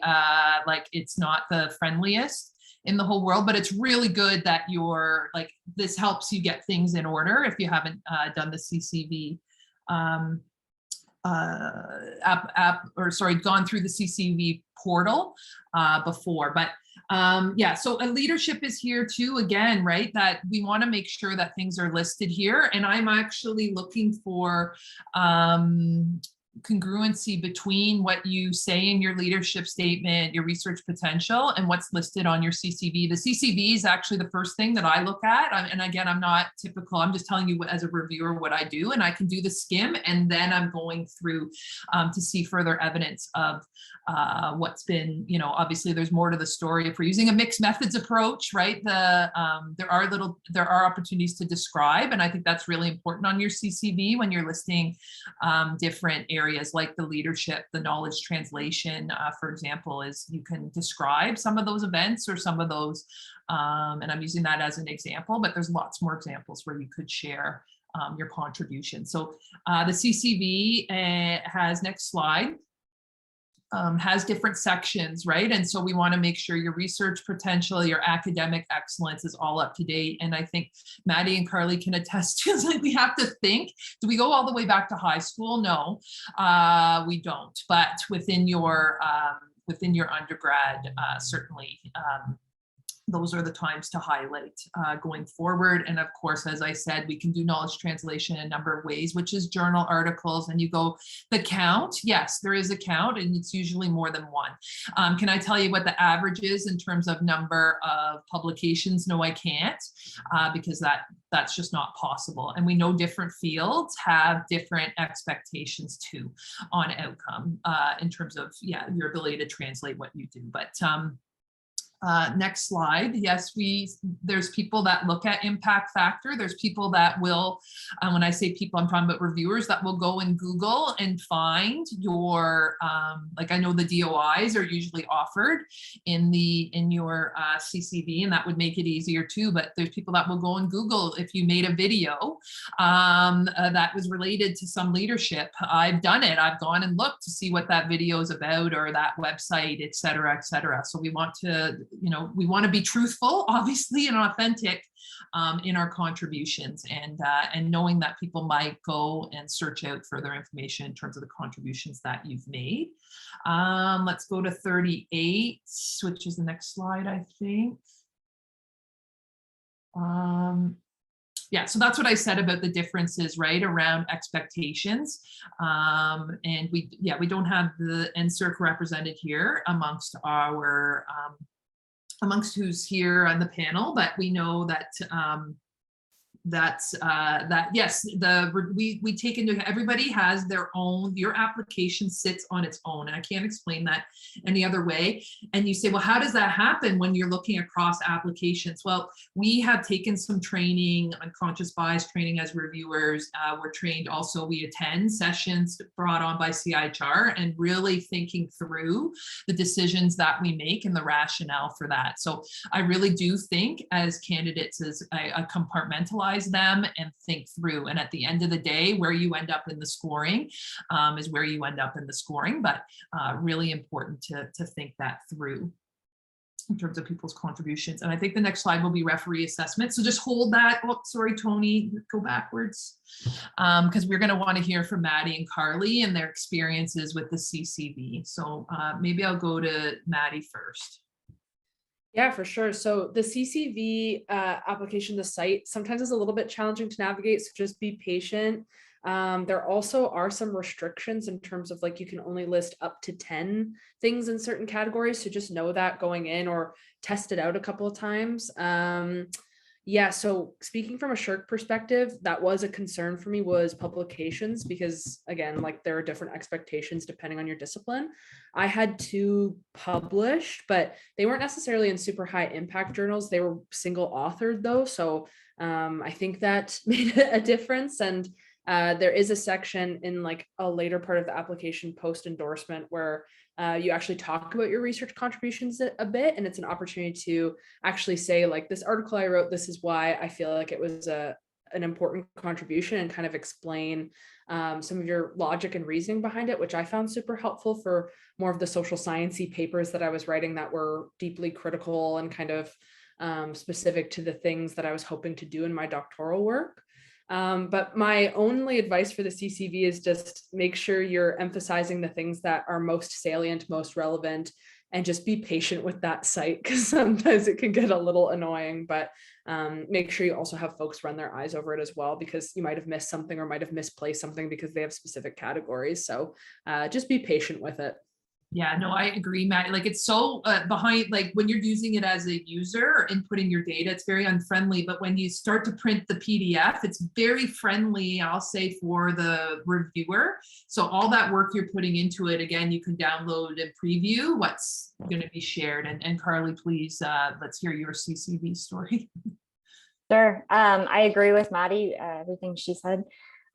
it's not the friendliest in the whole world, but it's really good that you're this helps you get things in order if you haven't done the CCV gone through the CCV portal before. But yeah, so a leadership is here too, again, right? That we want to make sure that things are listed here. And I'm actually looking for congruency between what you say in your leadership statement, your research potential, and what's listed on your CCV. The CCV is actually the first thing that I look at. And again, I'm not typical. I'm just telling you as a reviewer what I do, and I can do the skim, and then I'm going through to see further evidence of what's been, obviously there's more to the story. If we're using a mixed methods approach, right, there are opportunities to describe, and I think that's really important on your CCV when you're listing different areas like the leadership, the knowledge translation, for example, is you can describe some of those events or some of those, and I'm using that as an example, but there's lots more examples where you could share your contribution. So the CCV has, next slide, has different sections, right? And so we want to make sure your research potential, your academic excellence is all up to date. And I think Maddie and Carly can attest to, it's we have to think, do we go all the way back to high school? No, we don't. But within your undergrad, certainly, those are the times to highlight going forward. And of course, as I said, we can do knowledge translation in a number of ways, which is journal articles. And you go, the count, yes, there is a count, and it's usually more than one. Can I tell you what the average is in terms of number of publications? No, I can't, because that's just not possible. And we know different fields have different expectations too on outcome in terms of, yeah, your ability to translate what you do. But Next slide. Yes, there's people that look at impact factor. There's people that will, when I say people, I'm talking about reviewers that will go and Google and find your, like I know the DOIs are usually offered in your CCV, and that would make it easier too. But there's people that will go and Google if you made a video that was related to some leadership. I've done it. I've gone and looked to see what that video is about or that website, et cetera, et cetera. So we want to, we want to be truthful, obviously, and authentic in our contributions, and knowing that people might go and search out further information in terms of the contributions that you've made. Let's go to 38, which is the next slide, I think. Yeah, so that's what I said about the differences, right, around expectations. And we don't have the NSERC represented here amongst our amongst who's here on the panel, but we know that yes, we take into, everybody has their own, your application sits on its own, and I can't explain that any other way. And you say, well, how does that happen when you're looking across applications? Well, we have taken some training, unconscious bias training as reviewers. We're trained also, we attend sessions brought on by CIHR and really thinking through the decisions that we make and the rationale for that. So I really do think as candidates, as I compartmentalize them and think through, and at the end of the day, where you end up in the scoring is where you end up in the scoring, but really important to think that through in terms of people's contributions. And I think the next slide will be referee assessment. So just hold that. Oh, sorry, Tony, go backwards, because we're going to want to hear from Maddie and Carly and their experiences with the CCV. So maybe I'll go to Maddie first. Yeah, for sure. So the CCV application, the site sometimes is a little bit challenging to navigate, so just be patient. There also are some restrictions in terms of like you can only list up to 10 things in certain categories. So just know that going in, or test it out a couple of times. Yeah, so speaking from a SSHRC perspective, that was a concern for me, was publications, because again, like there are different expectations depending on your discipline. I had 2 published, but they weren't necessarily in super high impact journals. They were single authored though. So I think that made a difference. And there is a section in like a later part of the application post endorsement where you actually talk about your research contributions a bit, and it's an opportunity to actually say like, this article I wrote, this is why I feel like it was an important contribution, and kind of explain some of your logic and reasoning behind it, which I found super helpful for more of the social sciencey papers that I was writing that were deeply critical and kind of specific to the things that I was hoping to do in my doctoral work. But my only advice for the CCV is just make sure you're emphasizing the things that are most salient, most relevant, and just be patient with that site, because sometimes it can get a little annoying. But make sure you also have folks run their eyes over it as well, because you might have missed something or might have misplaced something because they have specific categories. So just be patient with it. Yeah, no, I agree, Matt. Like it's so behind, like when you're using it as a user or inputting your data, it's very unfriendly. But when you start to print the PDF, it's very friendly, I'll say, for the reviewer. So all that work you're putting into it, again, you can download and preview what's going to be shared. And Carly, please, let's hear your CCV story. Sure. I agree with Maddie, everything she said.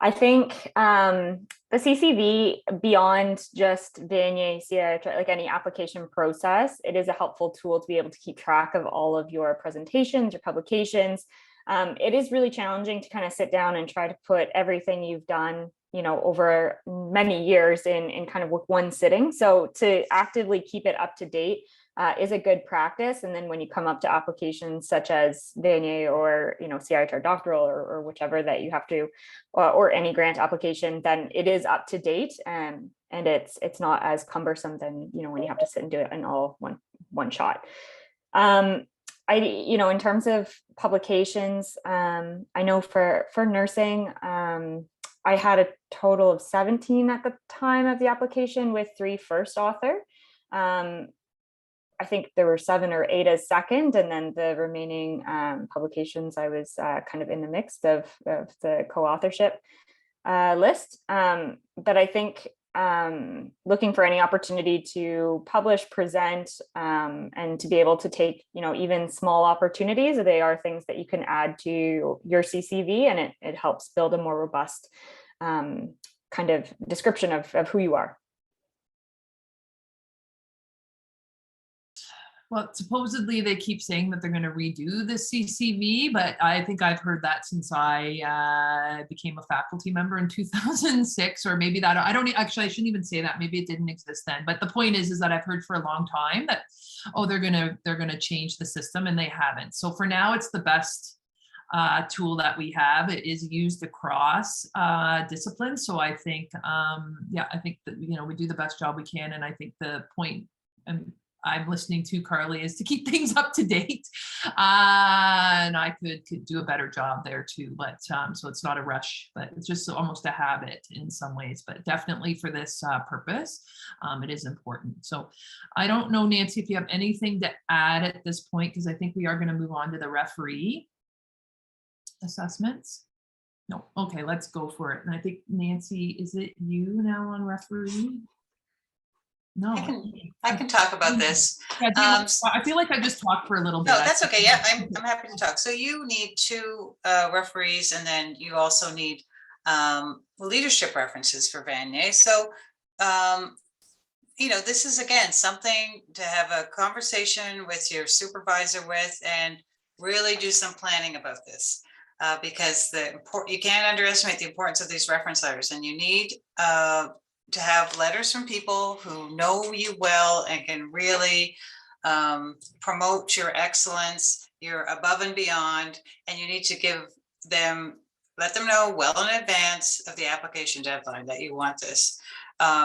I think the CCV, beyond just Vanier, like any application process, it is a helpful tool to be able to keep track of all of your presentations, your publications. It is really challenging to kind of sit down and try to put everything you've done, over many years in kind of one sitting. So to actively keep it up to date is a good practice. And then when you come up to applications such as Vanier or, CIHR doctoral or whichever that you have to, or any grant application, then it is up to date, and it's not as cumbersome than, when you have to sit and do it in all one shot. In terms of publications, I know for nursing, I had a total of 17 at the time of the application, with 3 first author. I think there were 7 or 8 as second, and then the remaining publications I was kind of in the mix of the co-authorship list. But I think looking for any opportunity to publish, present, and to be able to take, even small opportunities. They are things that you can add to your CCV, and it helps build a more robust kind of description of who you are. Well, supposedly they keep saying that they're going to redo the CCV, but I think I've heard that since I became a faculty member in 2006, or maybe that, I don't actually, I shouldn't even say that. Maybe it didn't exist then. But the point is that I've heard for a long time that, oh, they're going to change the system, and they haven't. So for now, it's the best tool that we have. It is used across disciplines. So I think, yeah, I think that, we do the best job we can. And I think the point, and I'm listening to Carly, is to keep things up to date. And I could do a better job there too, but so it's not a rush, but it's just almost a habit in some ways, but definitely for this purpose, it is important. So I don't know, Nancy, if you have anything to add at this point, because I think we are going to move on to the referee assessments. No, okay, let's go for it. And I think, Nancy, is it you now on referee? No, I can talk about this. Yeah, I feel like I just talked for a little bit. No, that's okay. Yeah, I'm happy to talk. So you need 2 referees, and then you also need leadership references for Vanier. So, this is, again, something to have a conversation with your supervisor with, and really do some planning about this, because you can't underestimate the importance of these reference letters, and you need to have letters from people who know you well and can really promote your excellence, your above and beyond, and you need to let them know well in advance of the application deadline that you want this.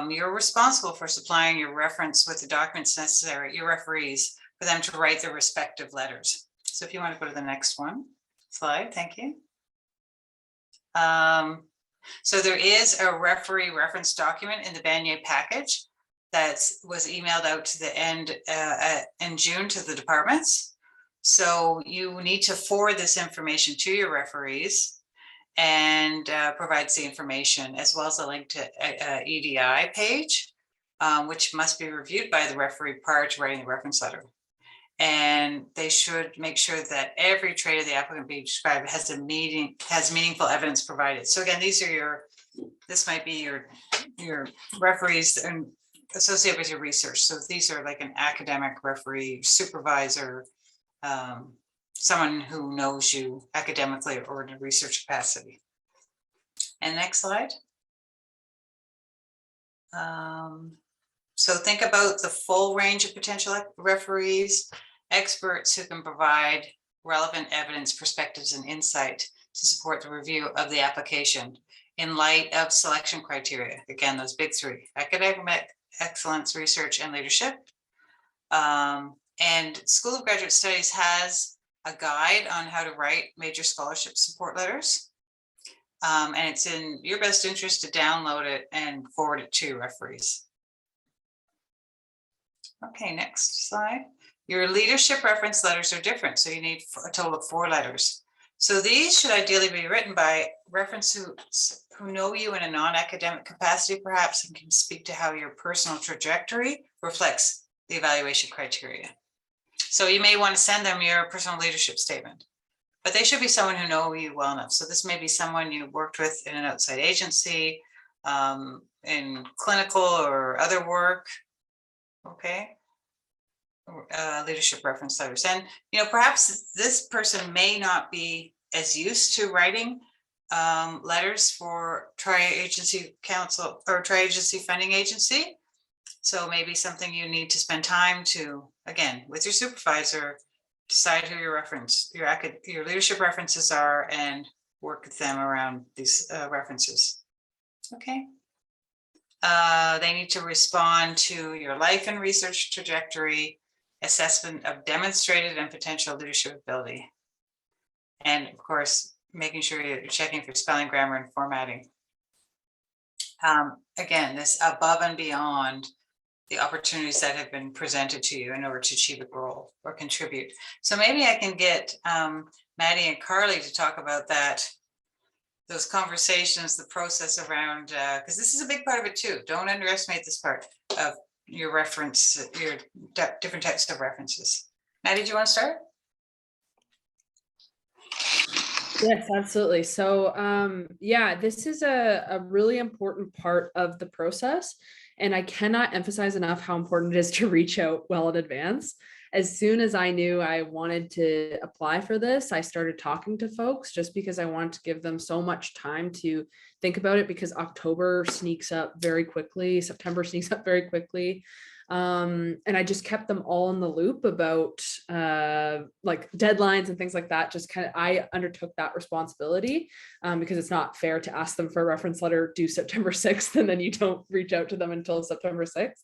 You're responsible for supplying your reference with the documents necessary, your referees, for them to write their respective letters. So if you want to go to the next slide, thank you. So there is a referee reference document in the Vanier package that was emailed out to the end in June to the departments. So you need to forward this information to your referees, and provides the information as well as a link to EDI page, which must be reviewed by the referee prior to writing the reference letter. And they should make sure that every trait of the applicant being described has meaningful evidence provided. So again, this might be your referees and associated with your research. So these are like an academic referee, supervisor, someone who knows you academically or in a research capacity. And next slide. So think about the full range of potential referees, experts who can provide relevant evidence, perspectives, and insight to support the review of the application in light of selection criteria. Again, those big 3: academic excellence, research, and leadership. And School of Graduate Studies has a guide on how to write major scholarship support letters. And it's in your best interest to download it and forward it to your referees. Okay, next slide. Your leadership reference letters are different, so you need a total of 4 letters. So these should ideally be written by referees who know you in a non-academic capacity, perhaps, and can speak to how your personal trajectory reflects the evaluation criteria. So you may want to send them your personal leadership statement, but they should be someone who knows you well enough. So this may be someone you worked with in an outside agency, in clinical or other work. Okay. Leadership reference letters. And, perhaps this person may not be as used to writing letters for tri-agency council or tri-agency funding agency. So maybe something you need to spend time to, again, with your supervisor, decide who your leadership references are and work with them around these references. Okay. They need to respond to your life and research trajectory, assessment of demonstrated and potential leadership ability. And of course, making sure you're checking for spelling, grammar, and formatting. Again, this above and beyond the opportunities that have been presented to you in order to achieve a goal or contribute. So maybe I can get Maddie and Carly to talk about that those conversations, the process around, because this is a big part of it too. Don't underestimate this part of your reference, your different types of references. Maddie, do you want to start? Yes, absolutely. So yeah, this is a really important part of the process. And I cannot emphasize enough how important it is to reach out well in advance. As soon as I knew I wanted to apply for this, I started talking to folks just because I wanted to give them so much time to think about it, because October sneaks up very quickly, September sneaks up very quickly. And I just kept them all in the loop about like deadlines and things like that. Just kind of, I undertook that responsibility because it's not fair to ask them for a reference letter due September 6th and then you don't reach out to them until September 6th.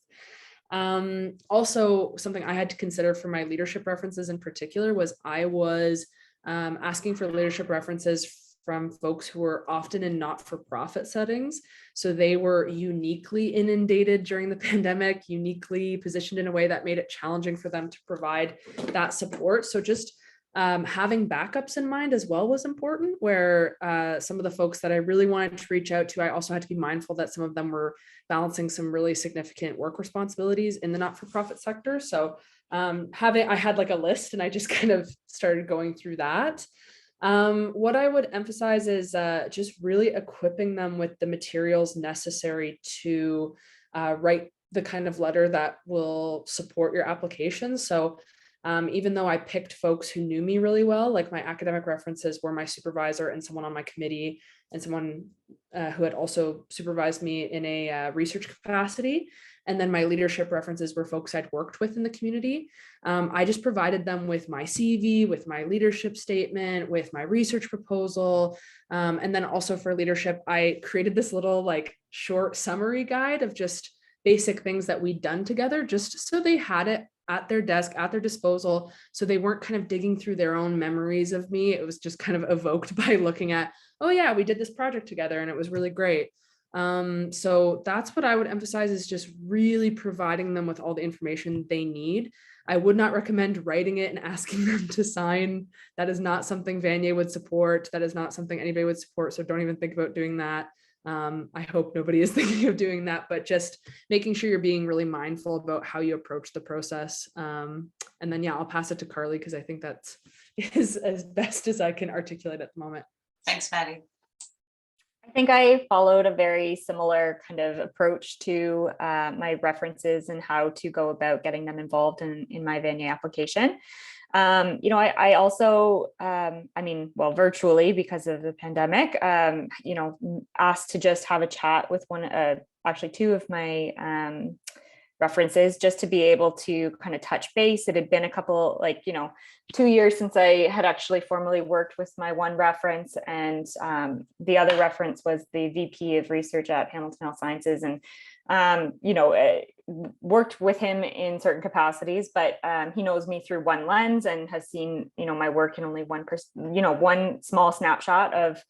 Also, something I had to consider for my leadership references in particular was I was asking for leadership references from folks who were often in not-for-profit settings. So they were uniquely inundated during the pandemic, uniquely positioned in a way that made it challenging for them to provide that support. So just having backups in mind as well was important, where some of the folks that I really wanted to reach out to, I also had to be mindful that some of them were balancing some really significant work responsibilities in the not-for-profit sector. So I had like a list and I just kind of started going through that. What I would emphasize is just really equipping them with the materials necessary to write the kind of letter that will support your application. So even though I picked folks who knew me really well, like my academic references were my supervisor and someone on my committee and someone who had also supervised me in a research capacity. And then my leadership references were folks I'd worked with in the community. I just provided them with my CV, with my leadership statement, with my research proposal. And then also for leadership, I created this little like short summary guide of just basic things that we'd done together, just so they had it at their desk, at their disposal. So they weren't kind of digging through their own memories of me. It was just kind of evoked by looking at, oh yeah, we did this project together and it was really great. So that's what I would emphasize, is just really providing them with all the information they need. I would not recommend writing it and asking them to sign. That is not something Vanier would support. That is not something anybody would support. So don't even think about doing that. I hope nobody is thinking of doing that, but just making sure you're being really mindful about how you approach the process. And then, yeah, I'll pass it to Carly because I think that is as best as I can articulate at the moment. Thanks, Maddie. I think I followed a very similar kind of approach to my references and how to go about getting them involved in my Vanier application. I also, virtually because of the pandemic, asked to just have a chat with actually two of my references, just to be able to kind of touch base. It had been a couple, 2 years since I had actually formally worked with my one reference, and the other reference was the VP of research at Hamilton Health Sciences, and worked with him in certain capacities, but he knows me through one lens and has seen, my work in only one small snapshot of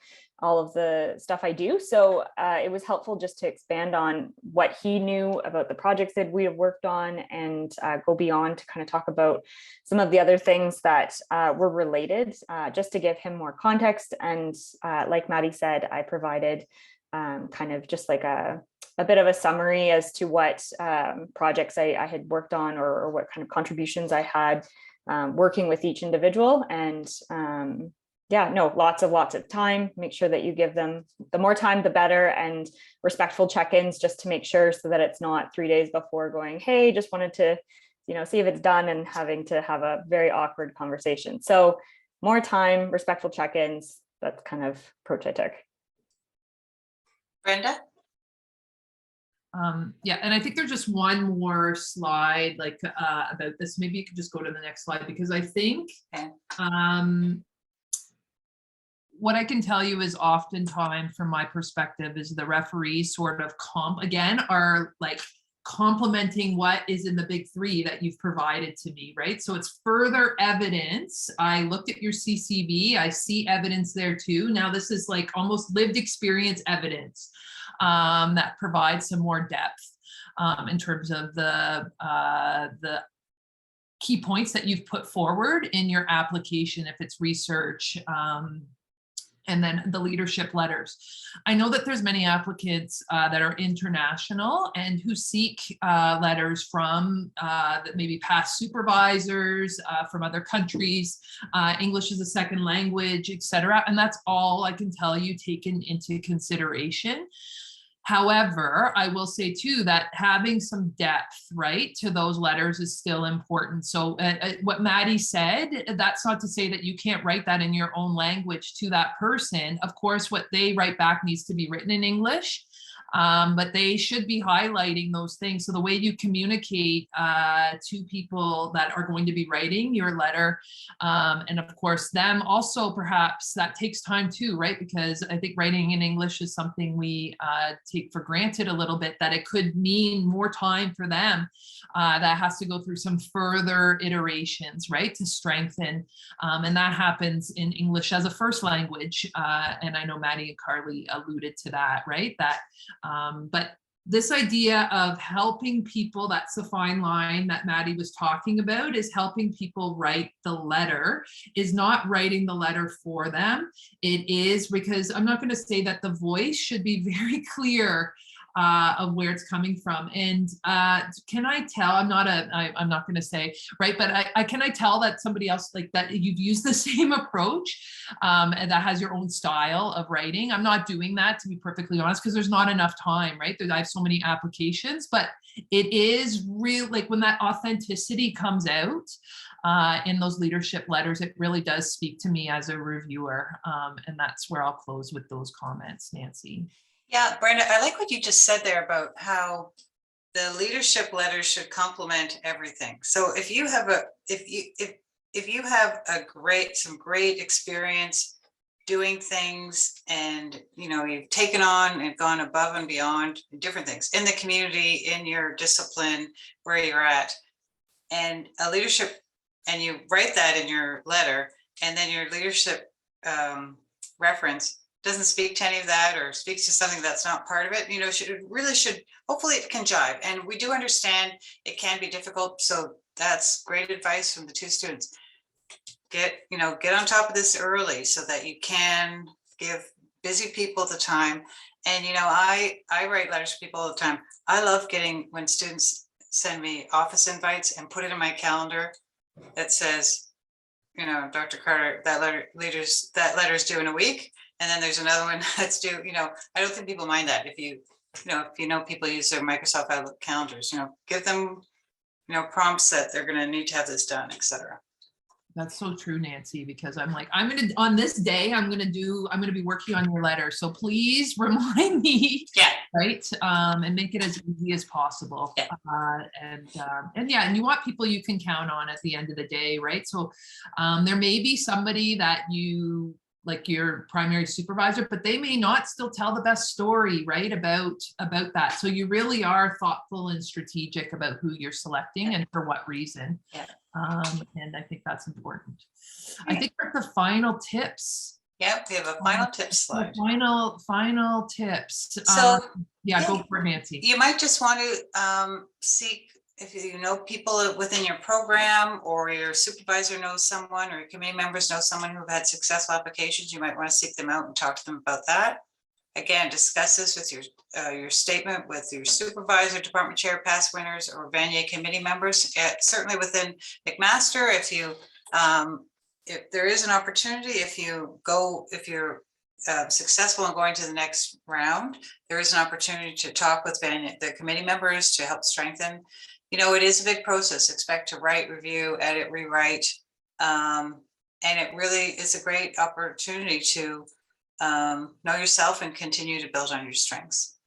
all of the stuff I do. So it was helpful just to expand on what he knew about the projects that we have worked on, and go beyond to kind of talk about some of the other things that were related, just to give him more context. And like Maddie said, I provided kind of just like a bit of a summary as to what projects I had worked on, or what kind of contributions I had working with each individual. And lots of time. Make sure that you give them, the more time, the better, and respectful check-ins, just to make sure, so that it's not 3 days before going, hey, just wanted to, see if it's done, and having to have a very awkward conversation. So more time, respectful check-ins, that's kind of approach I took. Brenda? And I think there's just one more slide about this. Maybe you could just go to the next slide, because I think what I can tell you is, oftentimes from my perspective, is the referees sort of are like complementing what is in the big three that you've provided to me, right? So it's further evidence. I looked at your CCV, I see evidence there too. Now this is like almost lived experience evidence that provides some more depth in terms of the key points that you've put forward in your application, if it's research, And then the leadership letters. I know that there's many applicants that are international and who seek letters from maybe past supervisors from other countries, English as a second language, etc. And that's all I can tell you taken into consideration. However, I will say too that having some depth, right, to those letters is still important. So what Maddie said, that's not to say that you can't write that in your own language to that person. Of course, what they write back needs to be written in English, but they should be highlighting those things. So the way you communicate to people that are going to be writing your letter, and of course them also, perhaps that takes time too, right? Because I think writing in English is something we take for granted a little bit, that it could mean more time for them. That has to go through some further iterations, right, to strengthen. And that happens in English as a first language. And I know Maddie and Carly alluded to that, right? But this idea of helping people, that's the fine line that Maddie was talking about, is helping people write the letter, is not writing the letter for them. It is, because I'm not going to say that the voice should be very clear of where it's coming from. And can I tell, I'm not going to say, right, but can I tell that somebody else, like that you've used the same approach and that has your own style of writing? I'm not doing that, to be perfectly honest, because there's not enough time, right? I have so many applications, but it is real, like when that authenticity comes out in those leadership letters, it really does speak to me as a reviewer. And that's where I'll close with those comments, Nancy. Yeah, Brenda, I like what you just said there about how the leadership letters should complement everything. So if you have some great experience doing things, and you've taken on and gone above and beyond different things in the community, in your discipline, where you're at, and a leadership, and you write that in your letter, and then your leadership reference doesn't speak to any of that, or speaks to something that's not part of it, hopefully it can jive. And we do understand it can be difficult. So that's great advice from the two students. Get on top of this early so that you can give busy people the time. And, I write letters to people all the time. I love getting when students send me office invites and put it in my calendar that says, Dr. Carter, that letter's due in a week. And then there's another one that's due, I don't think people mind that. If people use their Microsoft Outlook calendars, give them, prompts that they're going to need to have this done, etc. That's so true, Nancy, because I'm like, on this day, I'm going to be working on your letter. So please remind me. Yeah. Right. And make it as easy as possible. Yeah. And you want people you can count on at the end of the day. Right. So there may be somebody that you, like your primary supervisor, but they may not still tell the best story, right, about that. So you really are thoughtful and strategic about who you're selecting and for what reason. Yeah. And I think that's important. I think for the final tips. Yep, we have a final tips slide. Final tips. So go for it, Nancy. You might just want to seek, if you know people within your program, or your supervisor knows someone, or your committee members know someone who've had successful applications, you might want to seek them out and talk to them about that. Again, discuss this with your statement with your supervisor, department chair, past winners, or Vanier committee members. Certainly within McMaster, if there is an opportunity, if you're successful in going to the next round, there is an opportunity to talk with the committee members to help strengthen. It is a big process. Expect to write, review, edit, rewrite. And it really is a great opportunity to know yourself and continue to build on your strengths.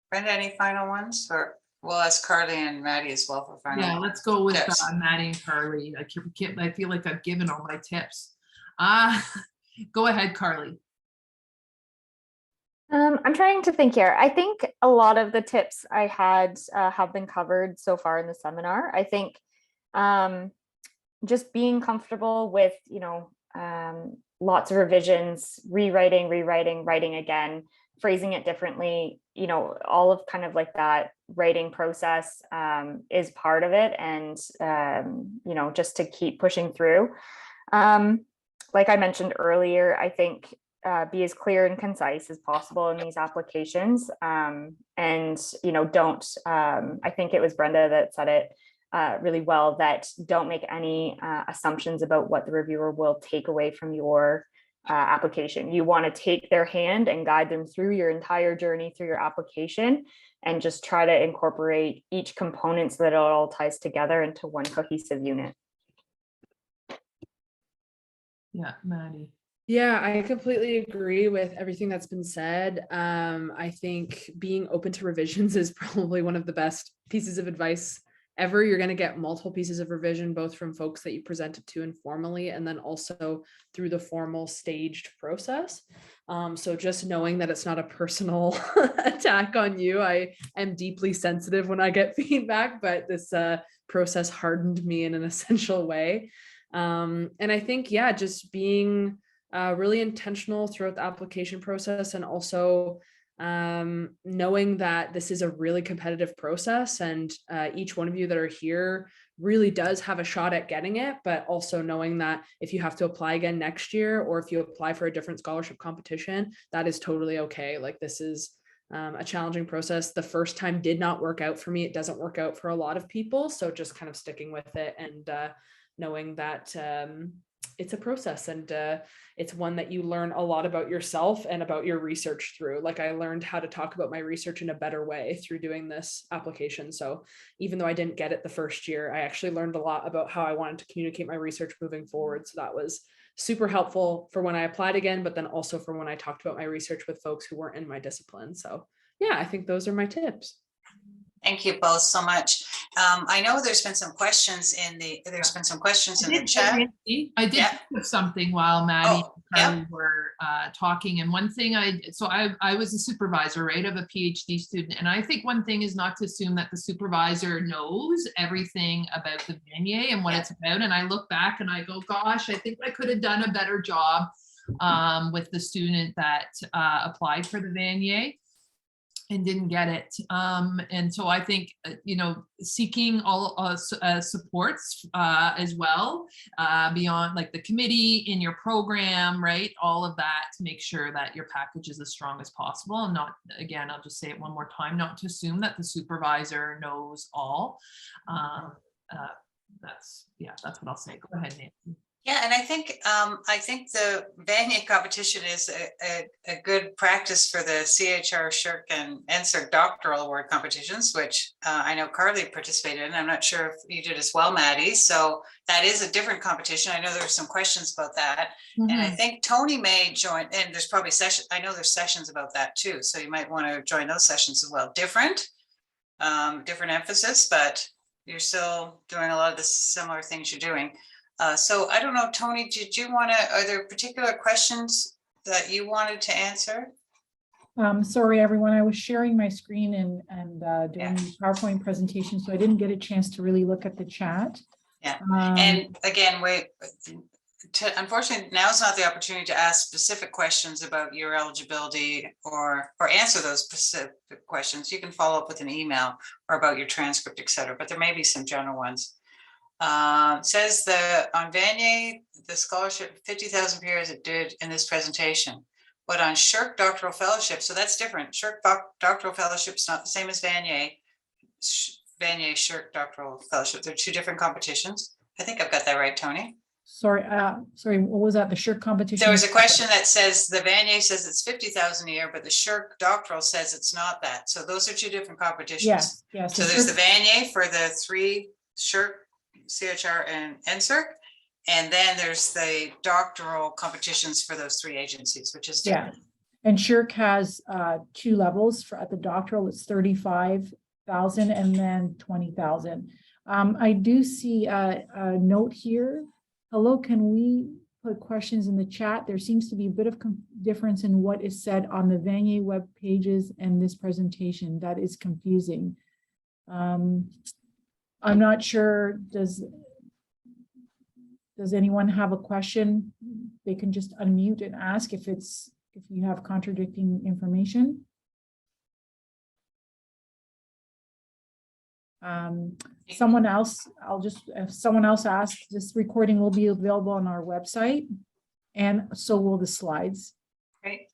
Brenda, any final ones? Or we'll ask Carly and Maddie as well for final. Yeah, let's go with tips. Maddie and Carly. I feel like I've given all my tips. Go ahead, Carly. I'm trying to think here. I think a lot of the tips I had have been covered so far in the seminar. I think just being comfortable with, lots of revisions, rewriting, writing again, phrasing it differently, all of kind of like that writing process is part of it. And, just to keep pushing through. Like I mentioned earlier, I think be as clear and concise as possible in these applications. And, don't, I think it was Brenda that said it really well, that don't make any assumptions about what the reviewer will take away from your application. You want to take their hand and guide them through your entire journey through your application, and just try to incorporate each component so that it all ties together into one cohesive unit. Yeah, Maddie. Yeah, I completely agree with everything that's been said. I think being open to revisions is probably one of the best pieces of advice ever. You're going to get multiple pieces of revision, both from folks that you presented to informally and then also through the formal staged process. So just knowing that it's not a personal attack on you. I am deeply sensitive when I get feedback, but this process hardened me in an essential way. And I think, yeah, just being really intentional throughout the application process, and also knowing that this is a really competitive process, and each one of you that are here really does have a shot at getting it, but also knowing that if you have to apply again next year, or if you apply for a different scholarship competition, that is totally okay. Like, this is a challenging process. The first time did not work out for me. It doesn't work out for a lot of people. So just kind of sticking with it, and knowing that it's a process, and it's one that you learn a lot about yourself and about your research through. Like, I learned how to talk about my research in a better way through doing this application. So even though I didn't get it the first year, I actually learned a lot about how I wanted to communicate my research moving forward. So that was super helpful for when I applied again, but then also for when I talked about my research with folks who weren't in my discipline. So yeah, I think those are my tips. Thank you both so much. I know there's been some questions in the chat. I did Yeah. think of something while Maddie Oh, and Carly were talking. And one thing I was a supervisor, right, of a PhD student. And I think one thing is not to assume that the supervisor knows everything about the Vanier and what it's about. And I look back and I go, gosh, I think I could have done a better job with the student that applied for the Vanier and didn't get it. And so I think, seeking all supports as well, beyond like the committee in your program, right? All of that to make sure that your package is as strong as possible. And not, again, I'll just say it one more time, not to assume that the supervisor knows all. That's what I'll say. Go ahead, Nancy. Yeah, and I think the Vanier competition is a good practice for the CHR, SSHRC, and NSERC doctoral award competitions, which I know Carly participated in. I'm not sure if you did as well, Maddie. So that is a different competition. I know there were some questions about that. Mm-hmm. And I think Tony may join, and there's probably sessions. I know there's sessions about that too. So you might want to join those sessions as well. Different emphasis, but you're still doing a lot of the similar things you're doing. So I don't know, Tony, are there particular questions that you wanted to answer? Sorry, everyone, I was sharing my screen and doing the PowerPoint presentation, so I didn't get a chance to really look at the chat. Yeah, and again, unfortunately, now's not the opportunity to ask specific questions about your eligibility or answer those specific questions. You can follow up with an email or about your transcript, etc. But there may be some general ones. Says on Vanier, the scholarship 50,000 per year as it did in this presentation, but on SSHRC doctoral fellowship, so that's different. SSHRC doctoral fellowship is not the same as Vanier. Vanier SSHRC doctoral fellowship, they're two different competitions. I think I've got that right, Tony. Sorry, what was that? The SSHRC competition? There was a question that says the Vanier says it's 50,000 a year, but the SSHRC doctoral says it's not that. So those are two different competitions. Yes. So there's the Vanier for the 3 SSHRC, CHR, and NSERC, and then there's the doctoral competitions for those 3 agencies, which is different. Yeah, and SSHRC has 2 levels. At the doctoral, it's 35,000 and then 20,000. I do see a note here. Hello, can we put questions in the chat? There seems to be a bit of difference in what is said on the Vanier web pages and this presentation. That is confusing. I'm not sure, does anyone have a question? They can just unmute and ask if you have contradicting information. Someone else, if someone else asks, this recording will be available on our website, and so will the slides. Great.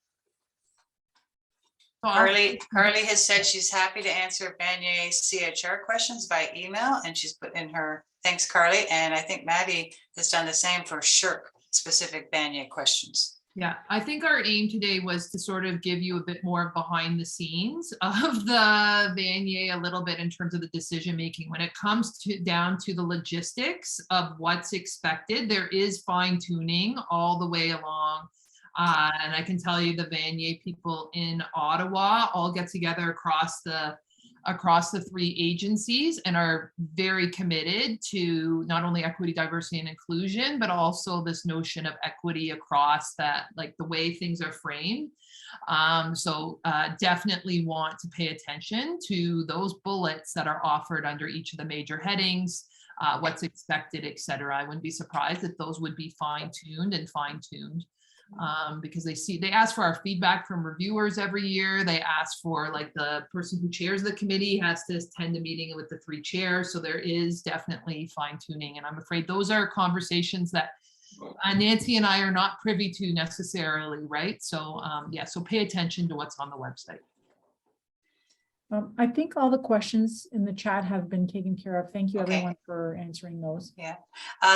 So I'll- Carly has said she's happy to answer Vanier CHR questions by email, and she's put in her, thanks Carly, and I think Maddie has done the same for SHRC specific Vanier questions. Yeah, I think our aim today was to sort of give you a bit more behind the scenes of the Vanier a little bit in terms of the decision making. When it comes to down to the logistics of what's expected, there is fine tuning all the way along. And I can tell you the Vanier people in Ottawa all get together across the three agencies and are very committed to not only equity, diversity, and inclusion, but also this notion of equity across that, like the way things are framed. So definitely want to pay attention to those bullets that are offered under each of the major headings, what's expected, et cetera. I wouldn't be surprised if those would be fine-tuned. Because they ask for our feedback from reviewers every year. They ask for, like, the person who chairs the committee has to attend a meeting with the three chairs. So there is definitely fine tuning. And I'm afraid those are conversations that Nancy and I are not privy to necessarily, right? So yeah, so pay attention to what's on the website. I think all the questions in the chat have been taken care of. Thank you, Okay. everyone, for answering those. Yeah.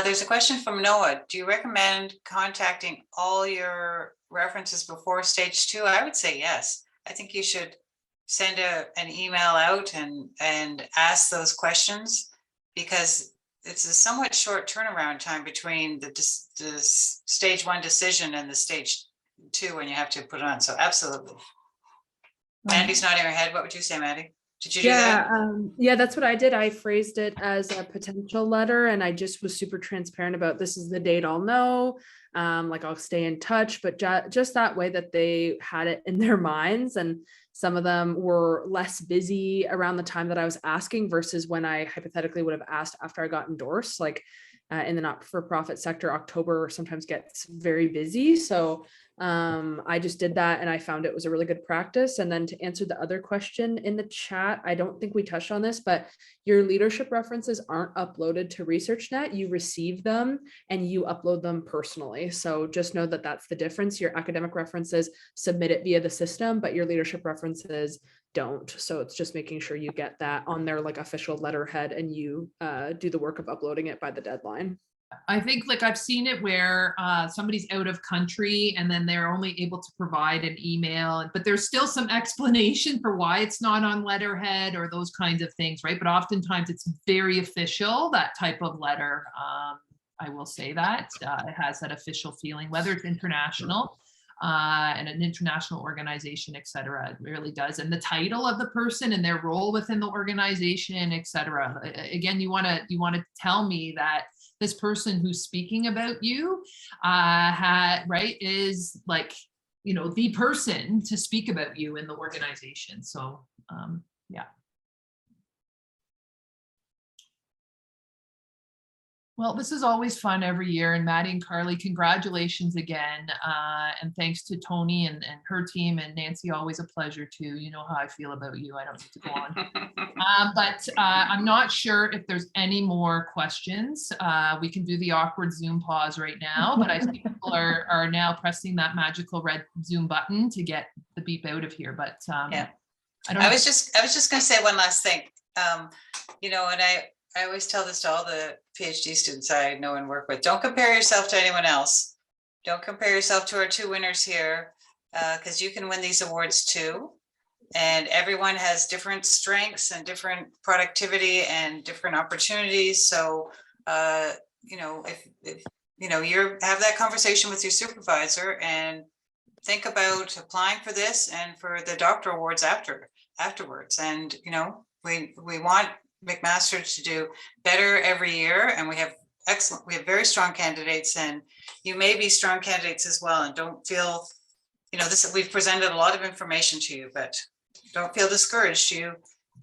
There's a question from Noah. Do you recommend contacting all your references before stage 2? I would say yes. I think you should send an email out and ask those questions, because it's a somewhat short turnaround time between the stage 1 decision and the stage 2 when you have to put it on. So absolutely. Maddie's nodding her head. What would you say, Maddie? Did you do that? Yeah, that's what I did. I phrased it as a potential letter, and I just was super transparent about this is the date I'll know. Like, I'll stay in touch, but just that way that they had it in their minds. And some of them were less busy around the time that I was asking versus when I hypothetically would have asked after I got endorsed. Like in the not-for-profit sector, October sometimes gets very busy. So I just did that, and I found it was a really good practice. And then to answer the other question in the chat, I don't think we touched on this, but your leadership references aren't uploaded to ResearchNet. You receive them and you upload them personally. So just know that that's the difference. Your academic references submit it via the system, but your leadership references don't. So it's just making sure you get that on their, like, official letterhead, and you do the work of uploading it by the deadline. I think, like, I've seen it where somebody's out of country and then they're only able to provide an email, but there's still some explanation for why it's not on letterhead or those kinds of things, right? But oftentimes it's very official, that type of letter. I will say that it has that official feeling, whether it's international and an international organization, et cetera. It really does. And the title of the person and their role within the organization, et cetera. Again, you want to tell me that this person who's speaking about you is, like, you know, the person to speak about you in the organization. So yeah. Well, this is always fun every year, and Maddie and Carly, congratulations again. And thanks to Tony and her team, and Nancy, always a pleasure too. You know how I feel about you. I don't need to go on. But I'm not sure if there's any more questions. We can do the awkward Zoom pause right now, but I think people are now pressing that magical red Zoom button to get the beep out of here. But Yeah. I was just going to say one last thing. You know, and I always tell this to all the PhD students I know and work with. Don't compare yourself to anyone else. Don't compare yourself to our 2 winners here, because you can win these awards too. And everyone has different strengths and different productivity and different opportunities. So, you know, if you know, have that conversation with your supervisor and think about applying for this and for the doctoral awards afterwards. And, you know, we want McMaster to do better every year, and we have very strong candidates, and you may be strong candidates as well. And don't feel, you know, we've presented a lot of information to you, but don't feel discouraged. You've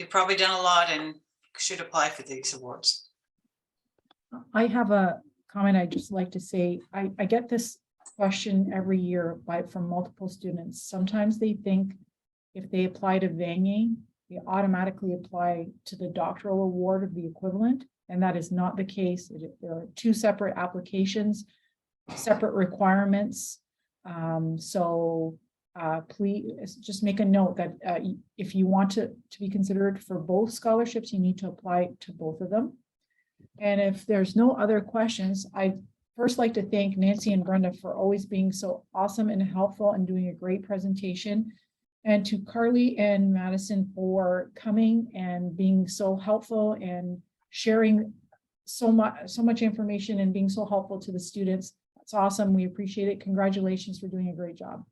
probably done a lot and should apply for these awards. I have a comment I'd just like to say. I get this question every year from multiple students. Sometimes they think if they apply to Vanier, they automatically apply to the doctoral award of the equivalent, and that is not the case. There are 2 separate applications, separate requirements. Please just make a note that if you want to be considered for both scholarships, you need to apply to both of them. And if there's no other questions, I'd first like to thank Nancy and Brenda for always being so awesome and helpful and doing a great presentation. And to Carly and Madison for coming and being so helpful and sharing so much information and being so helpful to the students. That's awesome. We appreciate it. Congratulations for doing a great job.